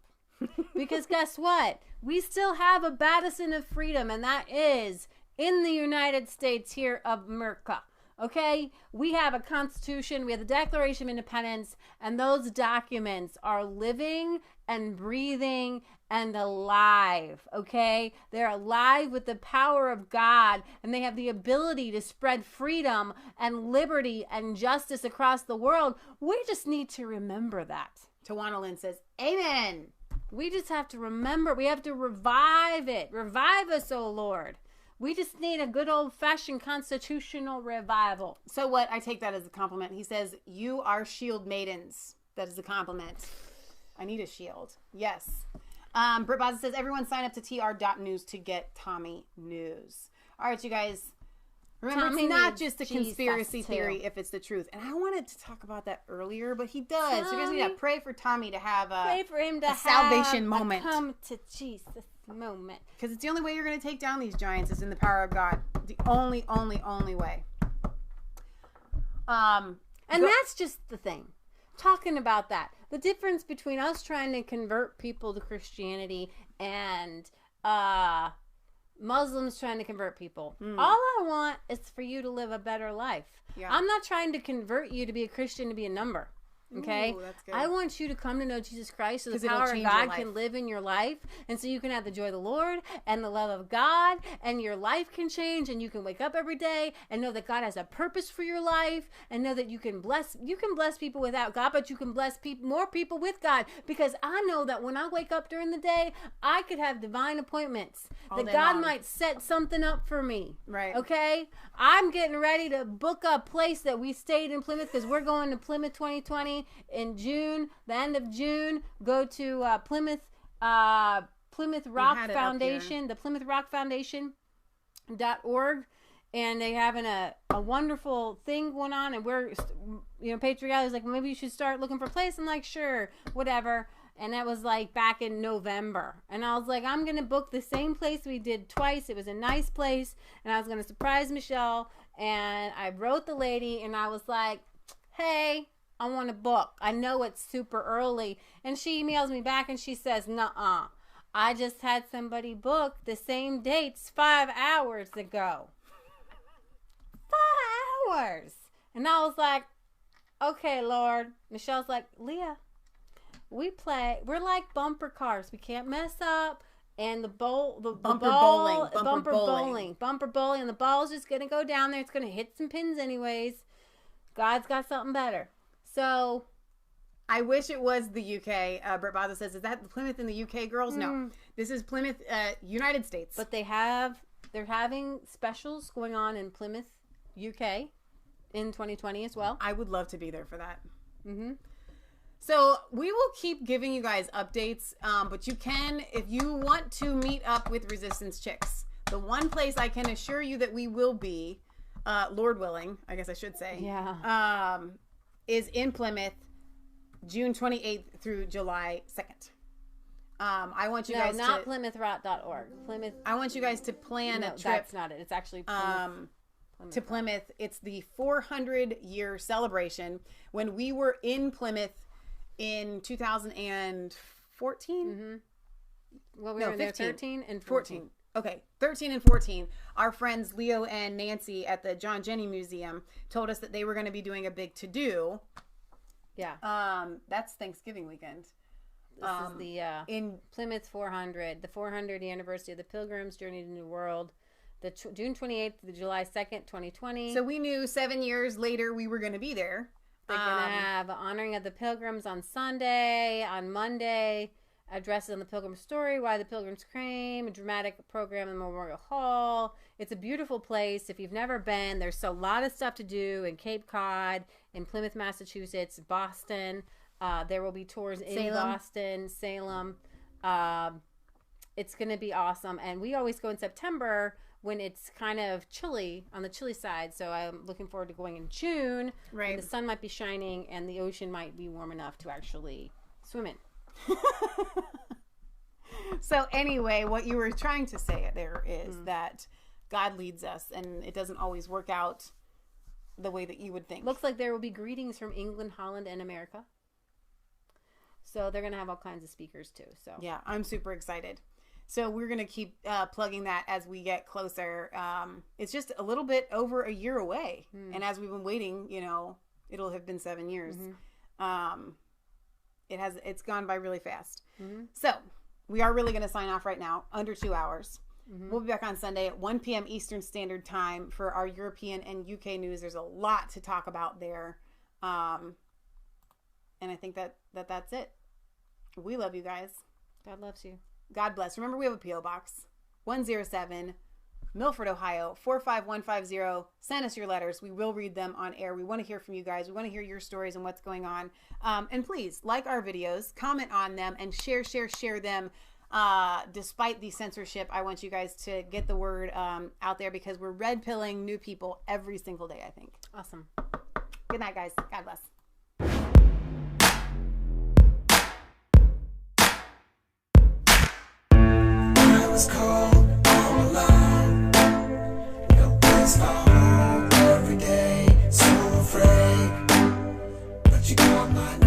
Because guess what? We still have a bastion of freedom, and that is in the United States here of America. Okay? We have a Constitution, we have the Declaration of Independence, and those documents are living and breathing and alive, okay? They're alive with the power of God, and they have the ability to spread freedom and liberty and justice across the world. We just need to remember that. Tawana Lynn says, amen. We just have to remember. We have to revive it. Revive us, O Lord. We just need a good old-fashioned constitutional revival. So what? I take that as a compliment. He says, you are shield maidens. That is a compliment. I need a shield. Yes. Britt Baza says, everyone sign up to tr.news to get Tommy news. All right, you guys. Remember, it's not just a conspiracy theory if it's the truth. And I wanted to talk about that earlier, but he does. So you guys need to pray for Tommy to have a salvation moment. Come to Jesus moment. Because it's the only way you're going to take down these giants is in the power of God. The only way. And that's just the thing. Talking about that. The difference between us trying to convert people to Christianity and Muslims trying to convert people. All I want is for you to live a better life. Yeah. I'm not trying to convert you to be a Christian to be a number. Okay? Ooh, that's good. I want you to come to know Jesus Christ so the 'Cause it'll power of change your God life. can live in your life. And so you can have the joy of the Lord and the love of God. And your life can change. And you can wake up every day and know that God has a purpose for your life. And know that you can bless people without God. But you can bless more people with God. Because I know that when I wake up during the day, I could have divine appointments. All that day God long. might set something up for me. Right. Okay? I'm getting ready to book a place that we stayed in Plymouth because we're going to Plymouth 2020 in June, the end of June. Go to Plymouth Rock Foundation, the Plymouth Rock Foundation.org. And they having a wonderful thing going on. And we're, Patriot is like, maybe you should start looking for a place. I'm like, sure, whatever. And that was like back in November. And I was like, I'm going to book the same place we did twice. It was a nice place. And I was going to surprise Michelle. And I wrote the lady and I was like, hey, I want to book. I know it's super early. And she emails me back and she says, nuh-uh. I just had somebody book the same dates 5 hours ago. 5 hours. And I was like, okay, Lord. Michelle's like, Leah, we're like bumper cars. We can't mess up. And bumper bowling. And the ball's just going to go down there. It's going to hit some pins anyways. God's got something better. So I wish it was the UK. Britt Baza says, is that Plymouth in the UK, girls? No. This is Plymouth, United States. But they're having specials going on in Plymouth, UK in 2020 as well. I would love to be there for that. Mm-hmm. So we will keep giving you guys updates, but you can, if you want to meet up with Resistance Chicks, the one place I can assure you that we will be, Lord willing, I guess I should say, is in Plymouth, June 28th through July 2nd. I want you guys to... not PlymouthRot.org. Plymouth. I want you guys to plan a trip. That's not it. It's actually Plymouth. To Plymouth. It's the 400-year celebration. When we were in Plymouth in 2014? Mm-hmm. Well, we were there 13 and 14. Okay, 13 and 14. Our friends Leo and Nancy at the John Jenney Museum told us that they were going to be doing a big to-do. Yeah. That's Thanksgiving weekend. This is the in Plymouth 400, the 400th anniversary of the Pilgrims' Journey to the New World, the June 28th to the July 2nd, 2020. So we knew 7 years later we were going to be there. They're going to have honoring of the Pilgrims on Sunday, on Monday, addresses on the Pilgrim story, why the Pilgrims came, a dramatic program in Memorial Hall. It's a beautiful place. If you've never been, there's a lot of stuff to do in Cape Cod, in Plymouth, Massachusetts, Boston. There will be tours in Boston, Salem. It's going to be awesome. And we always go in September when it's kind of chilly, on the chilly side. So I'm looking forward to going in June. Right. When the sun might be shining and the ocean might be warm enough to actually swim in. So anyway, what you were trying to say there is that God leads us and it doesn't always work out the way that you would think. Looks like there will be greetings from England, Holland, and America. So they're going to have all kinds of speakers too. So yeah, I'm super excited. So we're going to keep plugging that as we get closer. It's just a little bit over a year away. And as we've been waiting, it'll have been 7 years. It's gone by really fast. So we are really going to sign off right now, under 2 hours. We'll be back on Sunday at 1 p.m. Eastern Standard Time for our European and UK news. There's a lot to talk about there. And I think that's it. We love you guys. God loves you. God bless. Remember, we have a P.O. Box, 107, Milford, Ohio, 45150. Send us your letters. We will read them on air. We want to hear from you guys. We want to hear your stories and what's going on. And please, like our videos, comment on them, and share them. Despite the censorship, I want you guys to get the word out there because we're red pilling new people every single day, I think. Awesome. Good night, guys. God bless. I was cold all alone. No place for home every day. So afraid, but you called my name.